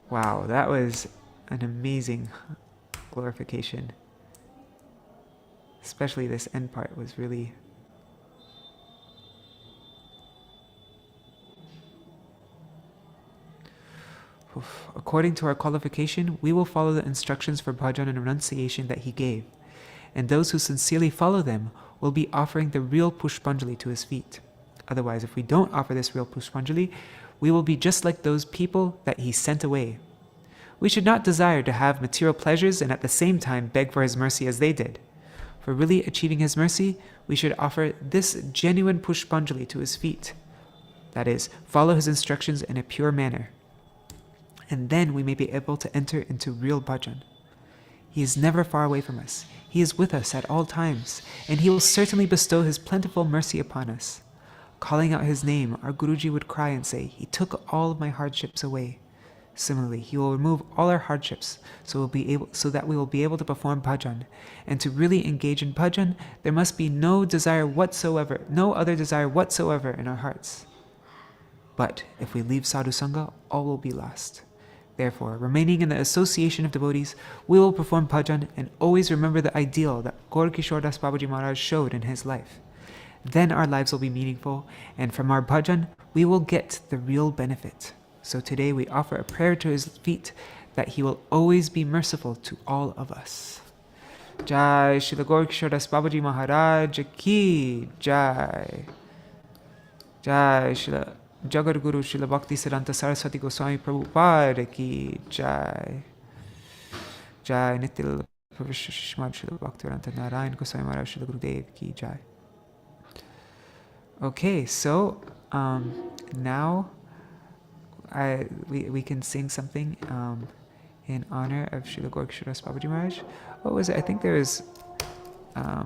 Wow, that was an amazing glorification. Especially this end part was really... According to our qualification, we will follow the instructions for bhajan and renunciation that he gave, and those who sincerely follow them will be offering the real Pushpanjali to his feet. Otherwise, if we don't offer this real Pushpanjali, we will be just like those people that he sent away. We should not desire to have material pleasures and at the same time beg for his mercy as they did. For really achieving his mercy, we should offer this genuine Pushpanjali to his feet. That is, follow his instructions in a pure manner. And then we may be able to enter into real bhajan. He is never far away from us. He is with us at all times, and he will certainly bestow his plentiful mercy upon us. Calling out his name, our Guruji would cry and say, "He took all of my hardships away." Similarly, he will remove all our hardships so that we will be able to perform bhajan. And to really engage in bhajan, there must be no other desire whatsoever in our hearts. But if we leave sadhu sangha, all will be lost. Therefore, remaining in the association of devotees, we will perform bhajan and always remember the ideal that Gaura-Kīśora Das Bābājī Mahārāja showed in his life. Then our lives will be meaningful, and from our bhajan, we will get the real benefit. So today we offer a prayer to his feet that he will always be merciful to all of us. Jai Śrīla Gaura-Kiśora Das Bābājī Mahārāja ki Jai. Jai Śrīla Jagadguru Śrīla Bhaktisiddhānta Sarasvatī Gosvāmī Prabhupāda ki Jai. Jai Nitil Pravishmad Śrīla Bhaktivedanta Narayan Gosvāmī Mahārāja Śrīla Gurudev ki Jai. Okay, so now we can sing something in honor of Śrīla Gaura-Kiśora Das Bābājī Mahārāja. What was it? I think there was, let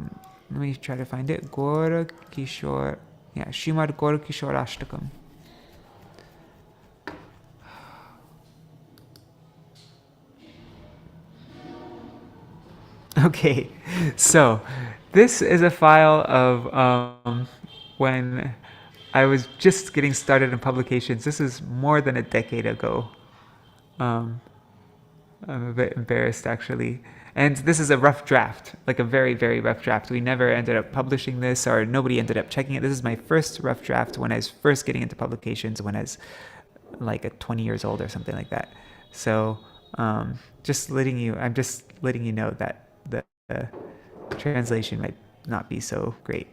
me try to find it. Gaura-Kiśora, yeah, Śrīmad Gaura-Kiśora Ashtakam. Okay, so this is a file of when I was just getting started in publications. This is more than a decade ago. I'm a bit embarrassed actually. And this is a rough draft, like a very, very rough draft. We never ended up publishing this, or nobody ended up checking it. This is my first rough draft when I was first getting into publications, when I was like 20 years old or something like that. So I'm just letting you know that the translation might not be so great.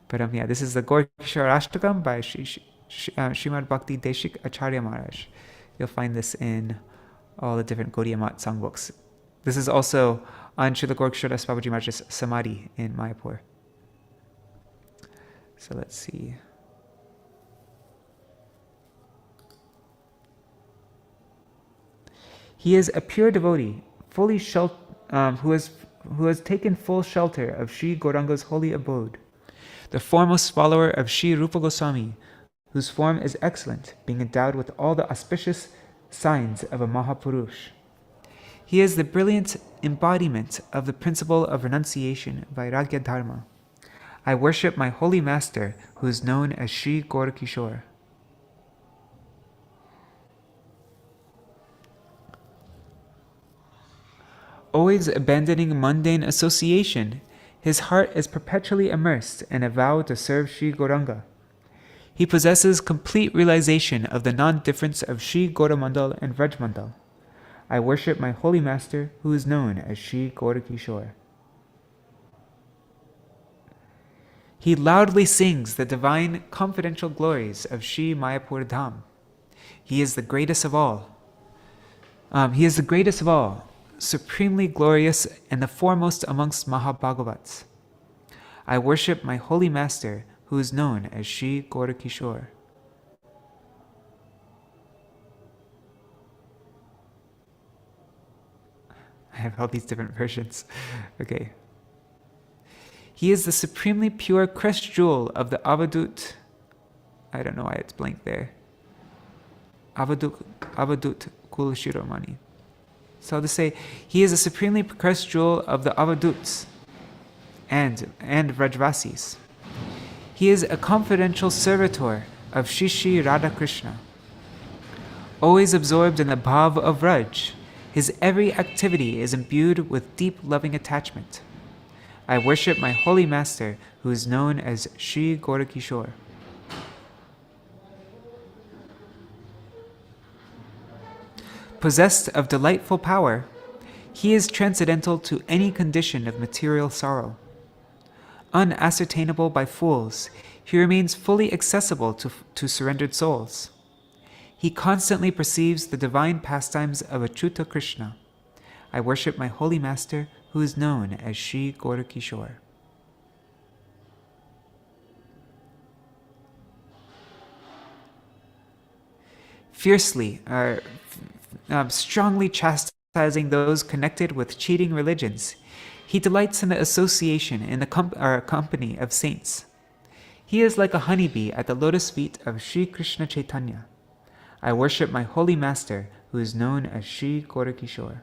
But yeah, this is the Gaura-Kiśora Ashtakam by Srimad Bhakti Deshik Acharya Maharaj. You'll find this in all the different Gaudiya Math songbooks. This is also on Śrīla Gaura-Kiśora Das Bābājī Mahārāja's Samadhi in Mayapur. So let's see. He is a pure devotee, fully who has taken full shelter of Śrī Gauranga's holy abode, the foremost follower of Śrī Rupa Gosvāmī, whose form is excellent, being endowed with all the auspicious signs of a Mahapurush. He is the brilliant embodiment of the principle of renunciation, Vairagya Dharma. I worship my holy master, who is known as Śrī Gaura-Kiśora. Always abandoning mundane association, his heart is perpetually immersed in a vow to serve Śrī Gauranga. He possesses complete realization of the non-difference of Śrī Gauramandal and Vrajmandal. I worship my holy master, who is known as Śrī Gaura-Kiśora. He loudly sings the divine confidential glories of Śrī Mayapur Dham. He is the greatest of all. Supremely glorious and the foremost amongst Mahabhagavats. I worship my holy master, who is known as Śrī Gaura-Kiśora. I have all these different versions. Okay. He is the supremely pure crest jewel of the Avadut. I don't know why it's blank there. Avadut Kul Shiromani. So I'll just say, he is a supremely crest jewel of the Avaduts and Vrajvasis. He is a confidential servitor of Shri Radha Krishna. Always absorbed in the bhav of Vraj, his every activity is imbued with deep loving attachment. I worship my holy master, who is known as Śrī Gaura-Kiśora. Possessed of delightful power, he is transcendental to any condition of material sorrow. Unascertainable by fools, he remains fully accessible to surrendered souls. He constantly perceives the divine pastimes of Achyuta Krishna. I worship my holy master, who is known as Śrī Gaura-Kiśora. Fiercely, strongly chastising those connected with cheating religions, he delights in the association in the company of saints. He is like a honeybee at the lotus feet of Sri Krishna Chaitanya. I worship my holy master, who is known as Śrī Gaura-Kiśora.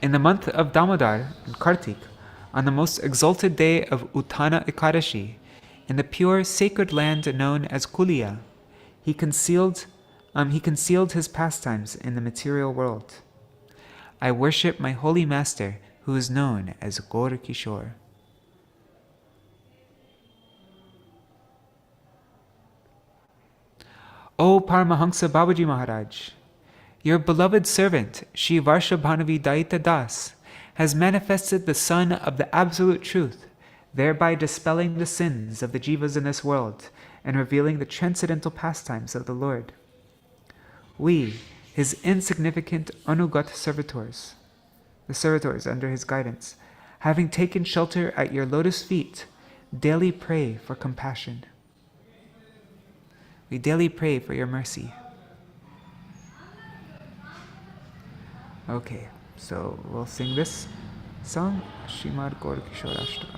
In the month of Damodar and Kartik, on the most exalted day of Uttana Ekadashi, in the pure sacred land known as Kulia. He concealed his pastimes in the material world. I worship my holy master, who is known as Gaura-kiśora. O Paramahansa Bābājī Mahārāja, your beloved servant, Śrī Varshabhanavi Daita Das, has manifested the Sun of the Absolute Truth, thereby dispelling the sins of the jivas in this world and revealing the transcendental pastimes of the Lord. We, his insignificant Anugat servitors, the servitors under his guidance, having taken shelter at your lotus feet, daily pray for compassion. We daily pray for your mercy. Okay, so we'll sing this song, Śrīmad Gaura-Kiśora Ashtaka.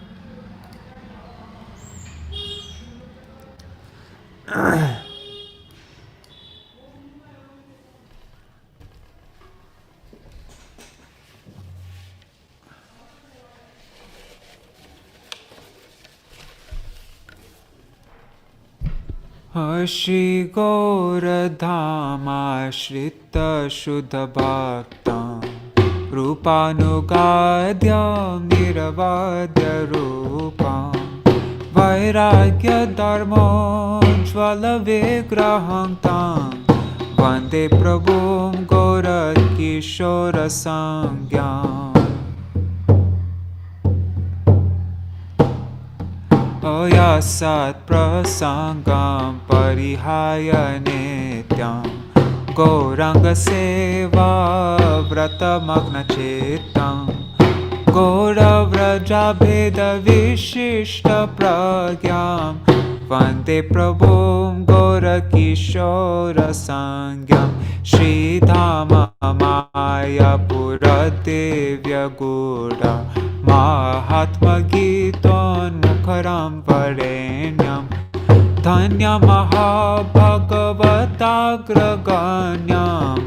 Śrī Gaura-dhāma Śrita Shuddha Bhaktam Rūpanugadyam Niravadya Rūpam Vairagya Dharmo Jvala Vigraham Tam Vande Prabhum Gaura-Kiśora Sangyam Oyasat prasangam parihaya nityam Gauranga seva vrata magna chitam Gaura vraja bheda vishishta pragyam Vande Prabhum Gaura-Kiśora Sangyam Shri Dhama Maya Pura Devya Gura Mahatma Giton Mukharam Varenyam Dhanya Mahabhagavatagraganyam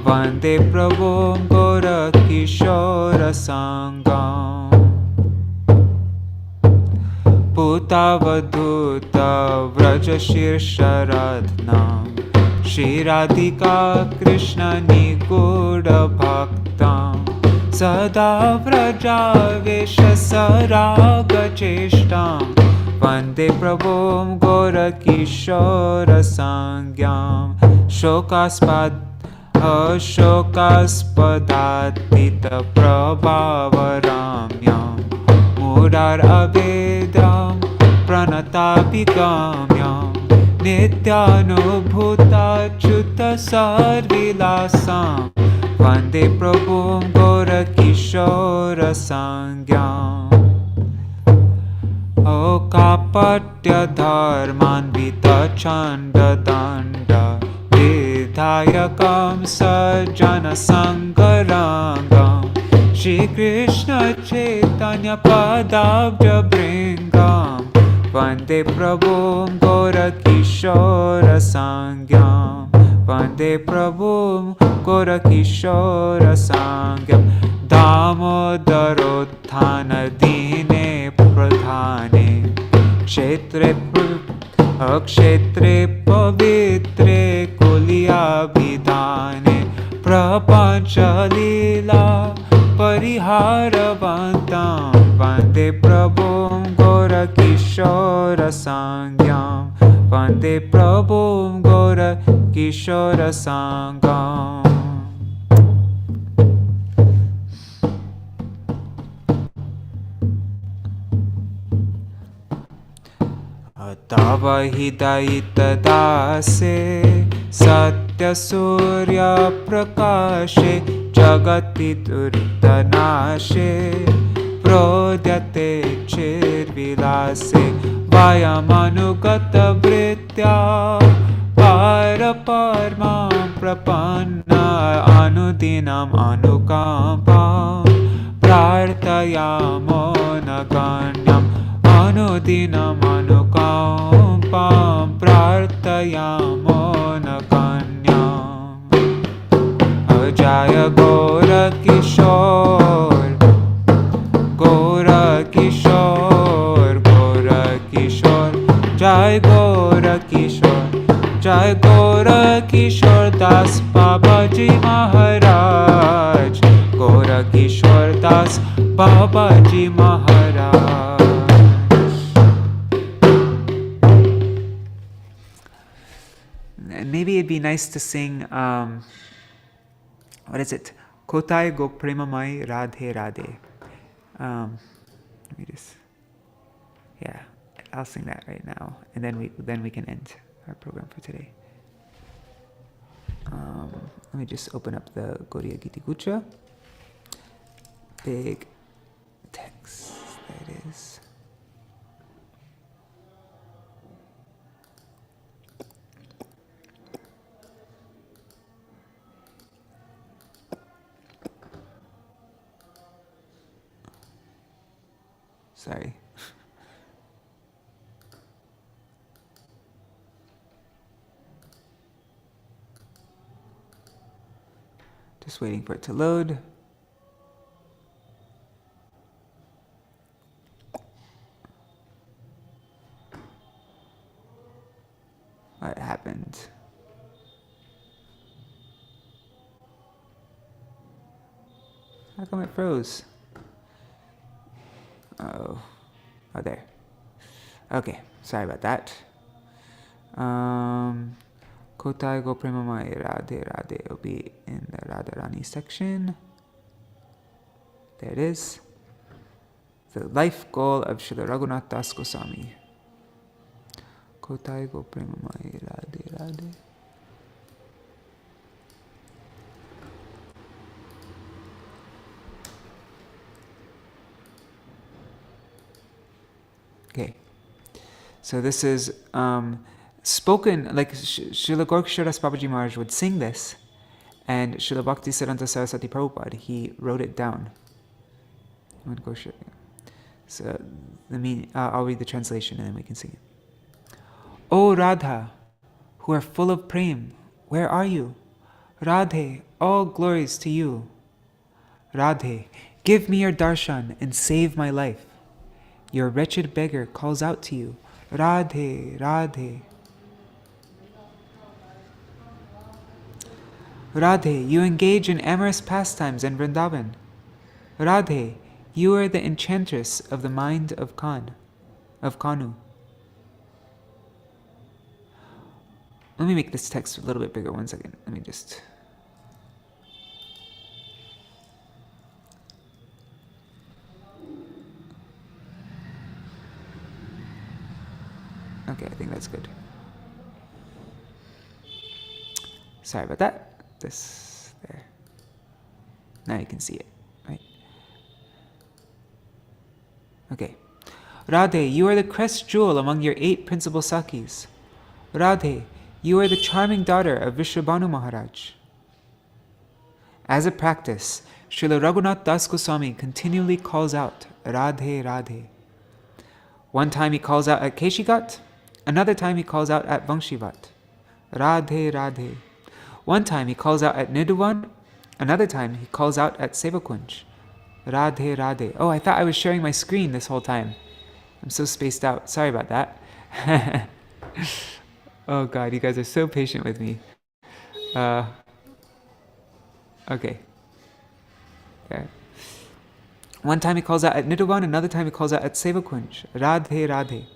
Vande Prabhum Gaura-Kiśora Sangham Putavadhuta Vraja Shirsharadnam Shri Radhika Krishna Niguda Bhaktam Sada Vraja Vesha Saraga Cheshtam Vande Prabhum Gaura-Kiśora Sangyam Shokaspadatita Prabhavaramyam Mudar Avedam Pranatapigamyam Nityanubhuta Chuta Sarvilasam Vande Prabhum Gaura-Kiśora Sangyam O Kapatya Dharmanvita Chanda Danda Vidhayakam Sajjana Sangarangam Shri Krishna Chaitanya Padabja Bringam Vande Prabhum Gaura-Kiśora Sangyam Vande Prabhum Gaura-Kiśora Sangyam Damodaroddhana Dine Pradhane Kshetre Pavitre Kuliya Vidhane Prapancha Lila Pariharavantam Vande Prabhum Gaura-Kiśora Sangyam Vande Prabhum Gaura-Kiśora Sangham Tava Hidayita Dase Satya Surya Prakashe Jagati Durdanashe Prodhyate Chirvilase Vayamanugata Vritya Paraparmam Prapanna Anudinam Anukampam Prarthayamo Naganyam Anudinam Anukampam Prarthayamo Naganyam Jaya Gaura-Kiśora Gaura-Kiśora Gaura-Kiśora Gaura-Kiśora Das Bābājī Mahārāja, Gaura-Kiśora Das Bābājī Mahārāja. And maybe it'd be nice to sing, what is it? Kotai go premamai radhe radhe. Let me just, yeah, I'll sing that right now, and then we can end our program for today. Let me just open up the Gaudiya Giti Gucha. Big text, there it is. Sorry. Just waiting for it to load. What happened? How come it froze? Oh, there. Okay, sorry about that. Kotai go premamai radhe radhe will be in the Radharani section. There it is. The life goal of Śrīla Raghunath Das Gosvāmī. Kotai go premamai radhe radhe. Okay, so this is spoken, like Śrīla Gaura-Kiśora Bābājī Mahārāja would sing this, and Śrīla Bhaktisiddhānta Sarasvatī Prabhupāda, he wrote it down. So I'll read the translation and then we can sing it. O Radha, who are full of prem, where are you? Radhe, all glories to you. Radhe, give me your darshan and save my life. Your wretched beggar calls out to you, Radhe, Radhe. Radhe, you engage in amorous pastimes in Vrindavan. Radhe, you are the enchantress of the mind of Kanu. Let me make this text a little bit bigger, 1 second. Let me just... Okay, I think that's good. Sorry about that. This, there. Now you can see it, right? Okay. Radhe, you are the crest jewel among your 8 principal Sakis. Radhe, you are the charming daughter of Vishwabhanu Maharaj. As a practice, Śrīla Raghunath Das Gosvāmī continually calls out, Radhe, Radhe. One time he calls out at Keshigat, another time he calls out at Vangshivat. Radhe, Radhe. One time he calls out at Nidhuvan, another time he calls out at Sevakunj. Radhe, Radhe. Oh, I thought I was sharing my screen this whole time. I'm so spaced out. Sorry about that. Oh God, you guys are so patient with me. Okay. There. One time he calls out at Nidhuvan, another time he calls out at Sevakunj. Radhe, Radhe.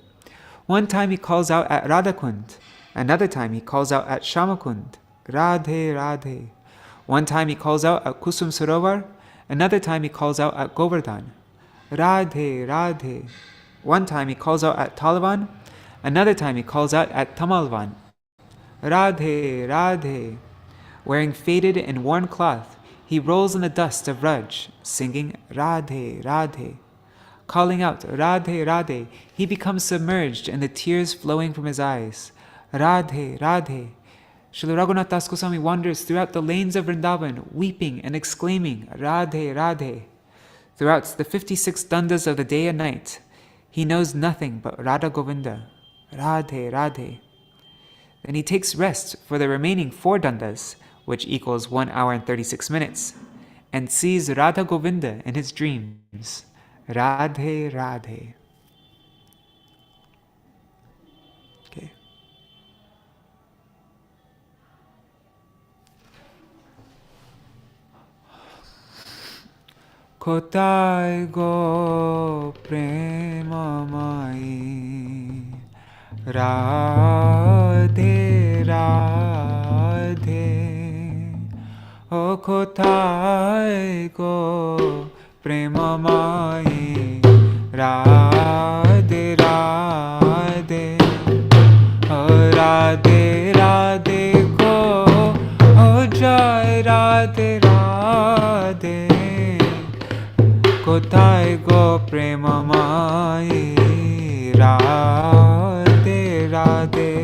One time he calls out at Radhakund, another time he calls out at Shamakund. Radhe, Radhe. One time he calls out at Kusum Sarovar, another time he calls out at Govardhan. Radhe, Radhe. One time he calls out at Talavan, another time he calls out at Tamalvan. Radhe, Radhe. Wearing faded and worn cloth, he rolls in the dust of Raj, singing Radhe, Radhe. Calling out Radhe, Radhe, he becomes submerged in the tears flowing from his eyes. Radhe, Radhe. Śrīla Raghunath Das Gosvāmī wanders throughout the lanes of Vrindavan, weeping and exclaiming, Radhe, Radhe. Throughout the 56 dandas of the day and night, he knows nothing but Radha Govinda, Radhe, Radhe. Then he takes rest for the remaining 4 dandas, which equals 1 hour and 36 minutes, and sees Radha Govinda in his dreams. Radhe, Radhe. Okay. কোথায় গো প্রেমময়ী রাধে রাধে ও কোথায় গো প্রেমময়ী রাধে রাধে ও রাধে রাধে গো ও জয় রাধে রাধে কোথায় গো প্রেমময়ী রাধে রাধে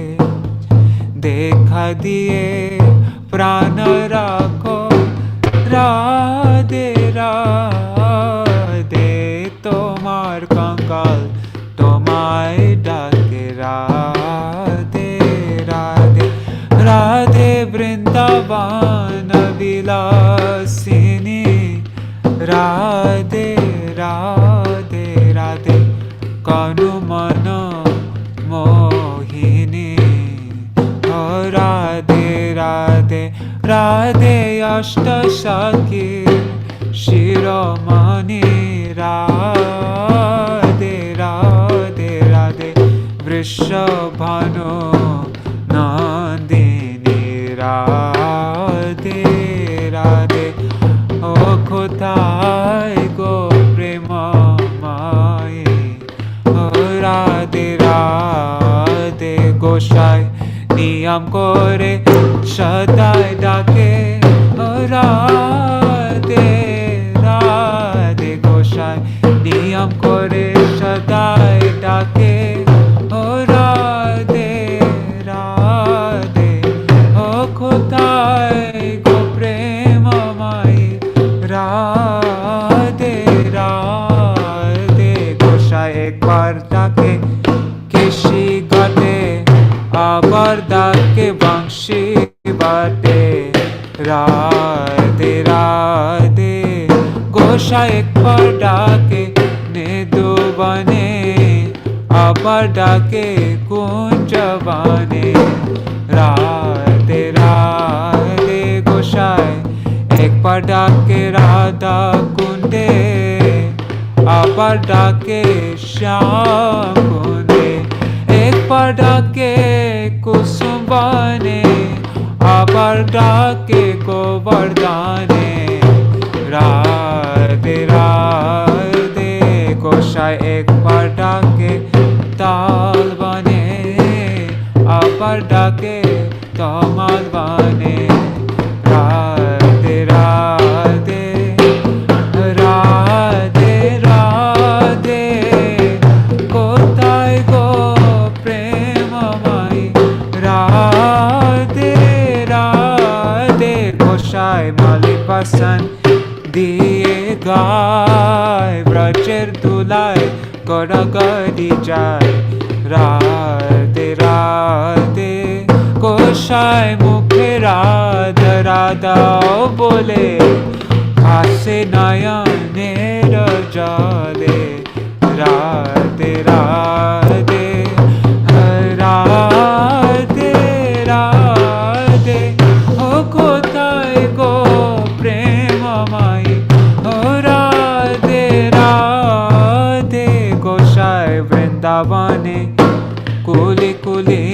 দেখা দিয়ে প্রাণ রাখো রাধে রাধে তোমার কঙ্কাল তোমায় ডাকে রাধে রাধে রাধে বৃন্দাবন বিলাসিনী রাধে রাধে রাধে কানু মন মোহিনী ও রাধে রাধে রাধে অষ্ট সখী শিরোমণি রাধে রাধে রাধে বৃষভানু নন্দিনী রাধে রাধে ও কোথায় গো প্রেমময়ী ও রাধে রাধে গোসাই নিয়ম করে সদাই ডাকে ও রাধে রাধে গোসাই নিয়ম করে সদাই ডাকে ও রাধে রাধে ও কোথায় গো প্রেমময়ী রাধে রাধে গোসাই একবার ডাকে কেশি ঘটে আবার ডাকে বংশী বাটে রাধে রাধে গোসাই একবার ডাকে নেদুবনে আবার ডাকে কুঞ্জবনে রাধে রাধে গোসাই একবার ডাকে রাধা কুণ্ডে আবার ডাকে শ্যাম কুণ্ডে একবার ডাকে কুসুম বনে আবার ডাকে গোবর্ধনে রাধে রাধে গোসাই একবার ডাকে তাল বনে আবার ডাকে তমাল বনে রাধে রাধে রাধে রাধে কোথায় গো প্রেমময়ী রাধে রাধে গোসাই মালিক বাসন দিয়ে গায় ব্রজের ধুলায় গড়াগড়ি যায় রাধে রাধে গোসাই মুখে রাধা রাধা বলে হাসে নয়নের জলে রাধে রাধে রাধে রাধে ও কোথায় গো প্রেমময়ী ও রাধে রাধে গোসাই বৃন্দাবনে কুলি কুলি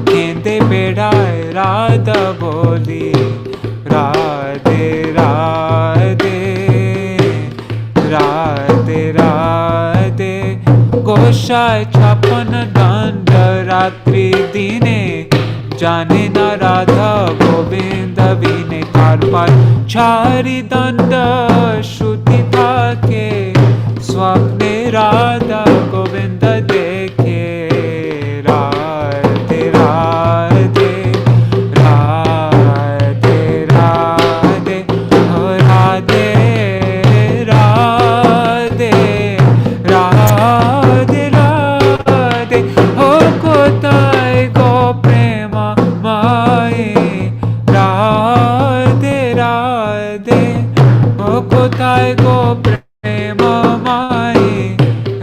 কেঁদে বেড়ায় রাধা বলি রাধে রাধে রাধে রাধে গোসাই ছাপন দণ্ড রাত্রি দিনে জানে না রাধা গোবিন্দ বিনে তারপর ছাড়ি দণ্ড শ্রুতি থাকে স্বপ্নে রাধা গোবিন্দ দেখে রাধে রাধে রাধে রাধে ও রাধে রাধে রাধে রাধে ও কোথায় গো প্রেমময়ী রাধে রাধে ও কোথায় গো প্রেমময়ী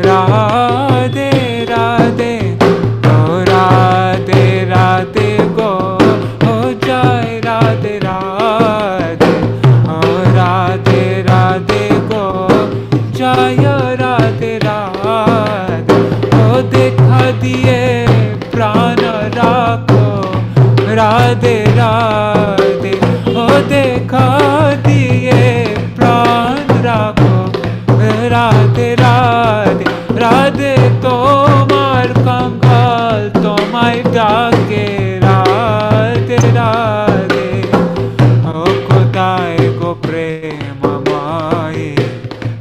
রাধে রাধে ও রাধে রাধে গো ও জয় রাধে রাধে ও Radhe Radhe Radhe Radhe, Radhe tomar kangal tomai dake, Radhe Radhe, O kotai go prema mai,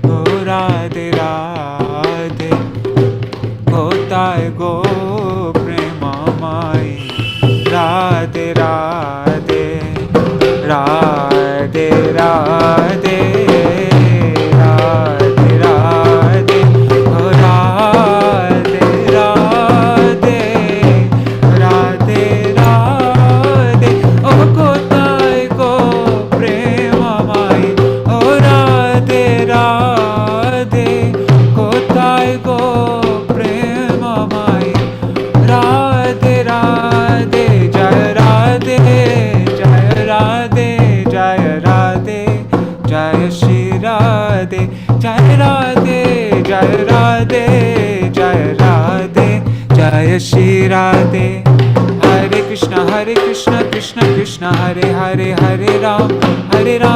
O Radhe Radhe, kotai go prema mai, Radhe Radhe, Radhe Radhe, Radhe Radhe, oh Radhe Radhe, Radhe Radhe, oh kotai go prema mai, oh Radhe Radhe, kotai go prema mai, Radhe Radhe, Jai Radhe, Jai Radhe, Jai Radhe, Jai Shri Radhe, Jai Radhe, Jai Radhe, Jai Radhe, Jai Shri Radhe. Hare Krishna, Krishna Krishna, Hare Hare, Hare Ram,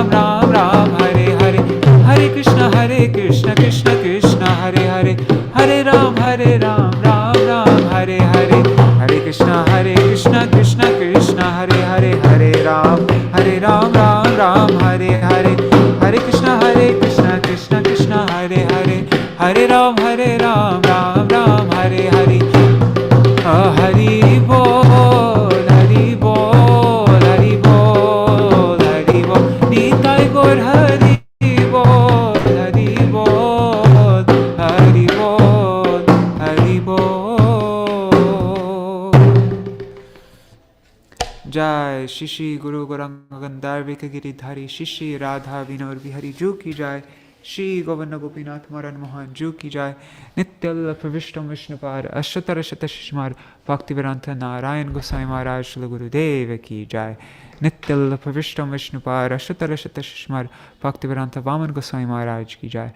Ram Ram, Hare Hare, Hare Krishna, Krishna Krishna, Hare Hare, Hare Ram, Ram Ram, Hare Hare, Hare Krishna, Krishna Krishna, Hare Hare, Hare Ram, Ram Ram, Hare Hare, Hare Krishna, Krishna Krishna, Hare Hare, Hare Ram, Ram Ram, Hare Hare. Hari Bol, Hari Bol, Hari Bol, Hari Bol, Nitai Gaur Hari Bol, Hari Bol, Hari Bol, Hari Bol. Jai Shri Guru Gauranga Gandharvika Giridhari Shri Radha Vinod Bihari Ju ki jai, Śrī Gaura-Gopinath Maran Mohan Ju ki jai, Nityal Pravishtam Vishnupad Ashatara Shatashishmar Bhaktivedanta Narayan Gosvāmī Mahārāja Śrīla Gurudeva ki jai, Nityal Pravishtam Vishnupad Ashatara Shatashishmar Bhaktivedanta Vaman Gosvāmī Mahārāja ki jai,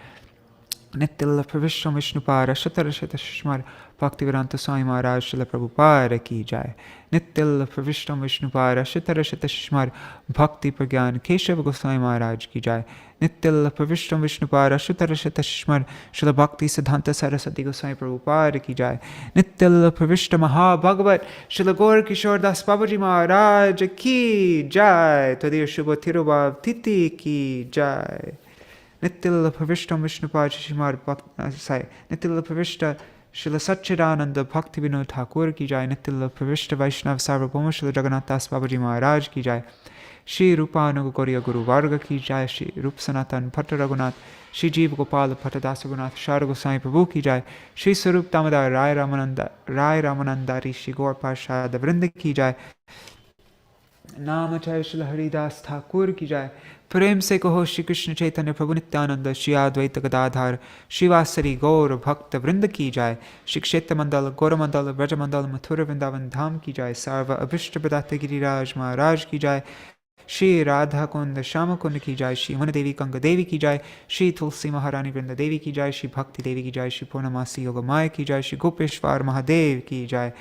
Nityal Pravishtam Vishnupad Ashatara Shatashishmar Bhaktivedanta Swami Mahārāja Śrīla Prabhupāda ki jai, Nityal Pravishtam Vishnupad Ashatara Shatashishmar Bhakti Pragyan Keshava Gosvāmī Mahārāja ki jai, Nityal Pravishtam Vishnupad Ashatara Shatashishmar Śrīla Bhaktisiddhānta Sarasvatī Gosvāmī Prabhupāda ki jai, Nityal Pravishta Mahābhagavat Śrīla Gaura-Kiśora Das Bābājī Mahārāja ki jai, Tadīya Shubha Tirubhav Titi ki jai. Nityal Pravishtam Vishnupad Shishimar Nityal Pravishta Śrīla Satchidananda Bhakti Vinod Thakur ki jai, Nityal Pravishta Vaishnav Sarvabhauma Śrīla Jagannath Das Bābājī Mahārāja ki jai, Shri Rupanuga Gauriya Guru Varga ki jai, Shri Rup Sanatan Bhatta Raghunath, Shri Jeev Gopal Bhatta Dasa Raghunath Shara Goswami Prabhu ki jai, Shri Sarup Damodar Rai Ramanandari Shri Gaur Parshad Vrinda ki jai, Namacharya Śrīla Haridas Thakur ki jai, प्रेम से कहो श्री कृष्ण चैतन्य प्रभु नित्यानंद श्री अद्वैत गदाधर श्रीवासरी गौर भक्त वृंद की जाय, श्री क्षेत्र मंडल गौर मंडल ब्रज मंडल मथुरा वृंदावन धाम की जाय, सर्व अभिष्ट प्रदाता गिरिराज महाराज की जाय, श्री राधा कुंद श्याम कुंड की जाय, श्री मन देवी कंग देवी की जाय, श्री तुलसी महारानी वृंद देवी की जाय, श्री भक्ति देवी की जाय, श्री पूर्णमासी योग माया की जाय, श्री गोपेश्वर महादेव की जाय,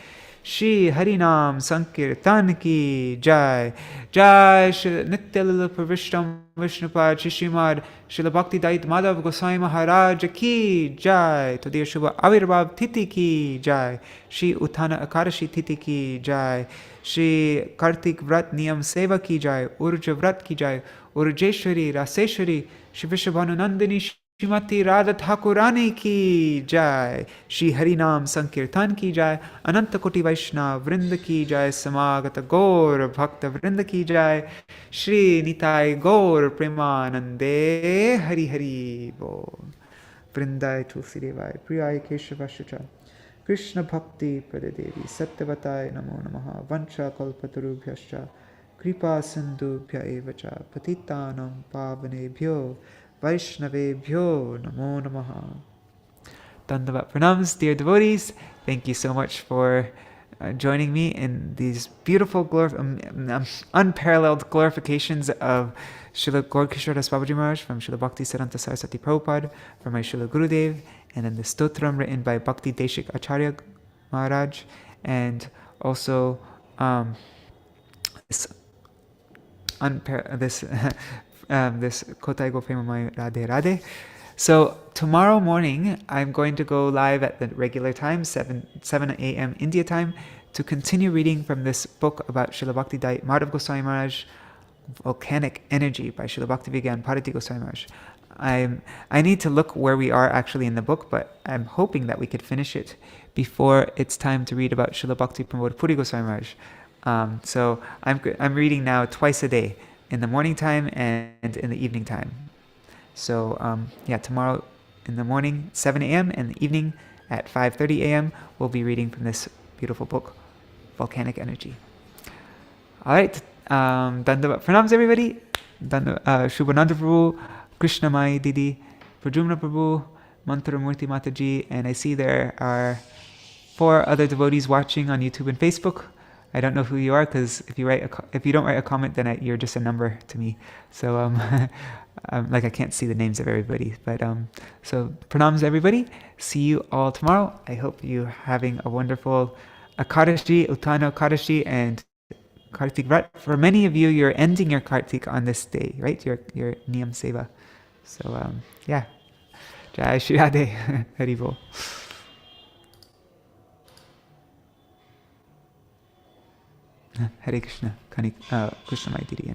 श्री हरिनाम संकीर्तन की जय, जय श्री नित्यानंद प्रविष्टम विष्णुपाद श्रीमाद श्रील भक्ति दायित माधव गोस्वामी महाराज की जय, तदीय शुभ आविर्भाव तिथि की जय, श्री उत्थान एकादशी तिथि की जय, श्री कार्तिक व्रत नियम सेवा की जय, उर्ज व्रत की जय, उर्जेश्वरी रासेश्वरी श्री विश्वभानुनंदिनी श्रीमती राधा ठाकुरानी की जय, श्री हरिनाम संकीर्तन की जय, अनंत कोटि वैष्णव वृंद की जय, समागत गौर भक्त वृंद की जय, श्री निताय गौर प्रेमानंदे हरि हरि बोल। वृंदाय तुलसी देवाय प्रियाय केशवाश्च कृष्ण भक्ति प्रदेवी सत्यवताय नमो नमः। वंशा कल्पतरुभ्यश्च कृपा सिंधुभ्य एव च पतितानां पावनेभ्यो Vaishnavebhyo Namo Namaha. Dandavat pranams, dear devotees. Thank you so much for joining me in these beautiful, unparalleled glorifications of Śrīla Gaura-Kiśora Das Bābājī Mahārāja from Śrīla Bhaktisiddhānta Sarasvatī Prabhupāda, from my Śrīla Gurudev, and then the stotram written by Bhakti Deshik Acharya Maharaj, and also this Kotai Gopema Mai Radhe Radhe. So tomorrow morning, I'm going to go live at the regular time, 7 a.m. India time, to continue reading from this book about Śrīla Bhaktisiddhānta Madhav Gosvāmī Mahārāja, Volcanic Energy by Śrīla Bhaktivedanta Parati Gosvāmī Mahārāja. I need to look where we are actually in the book, but I'm hoping that we could finish it before it's time to read about Śrīla Bhakti Pramod Puri Gosvāmī Mahārāja. So I'm reading now twice a day, in the morning time and in the evening time. So tomorrow in the morning, 7 a.m. and the evening at 5:30 a.m. we'll be reading from this beautiful book, Volcanic Energy. All right, Dandavat Pranams everybody. Shubhananda Prabhu, Krishna Mai Didi, Prajumna Prabhu, Mantra Murti Mataji, and I see there are 4 other devotees watching on YouTube and Facebook. I don't know who you are, because if you don't write a comment, then you're just a number to me. So I can't see the names of everybody. But so pranams everybody. See you all tomorrow. I hope you're having a wonderful Akadashi, Uttana Akadashi, and Kartik Vrat. For many of you, you're ending your Kartik on this day, right? Your Niyam Seva. So Jai Shri Radhe. Hari Bol. Hare Krishna, Krishna Mai Didi.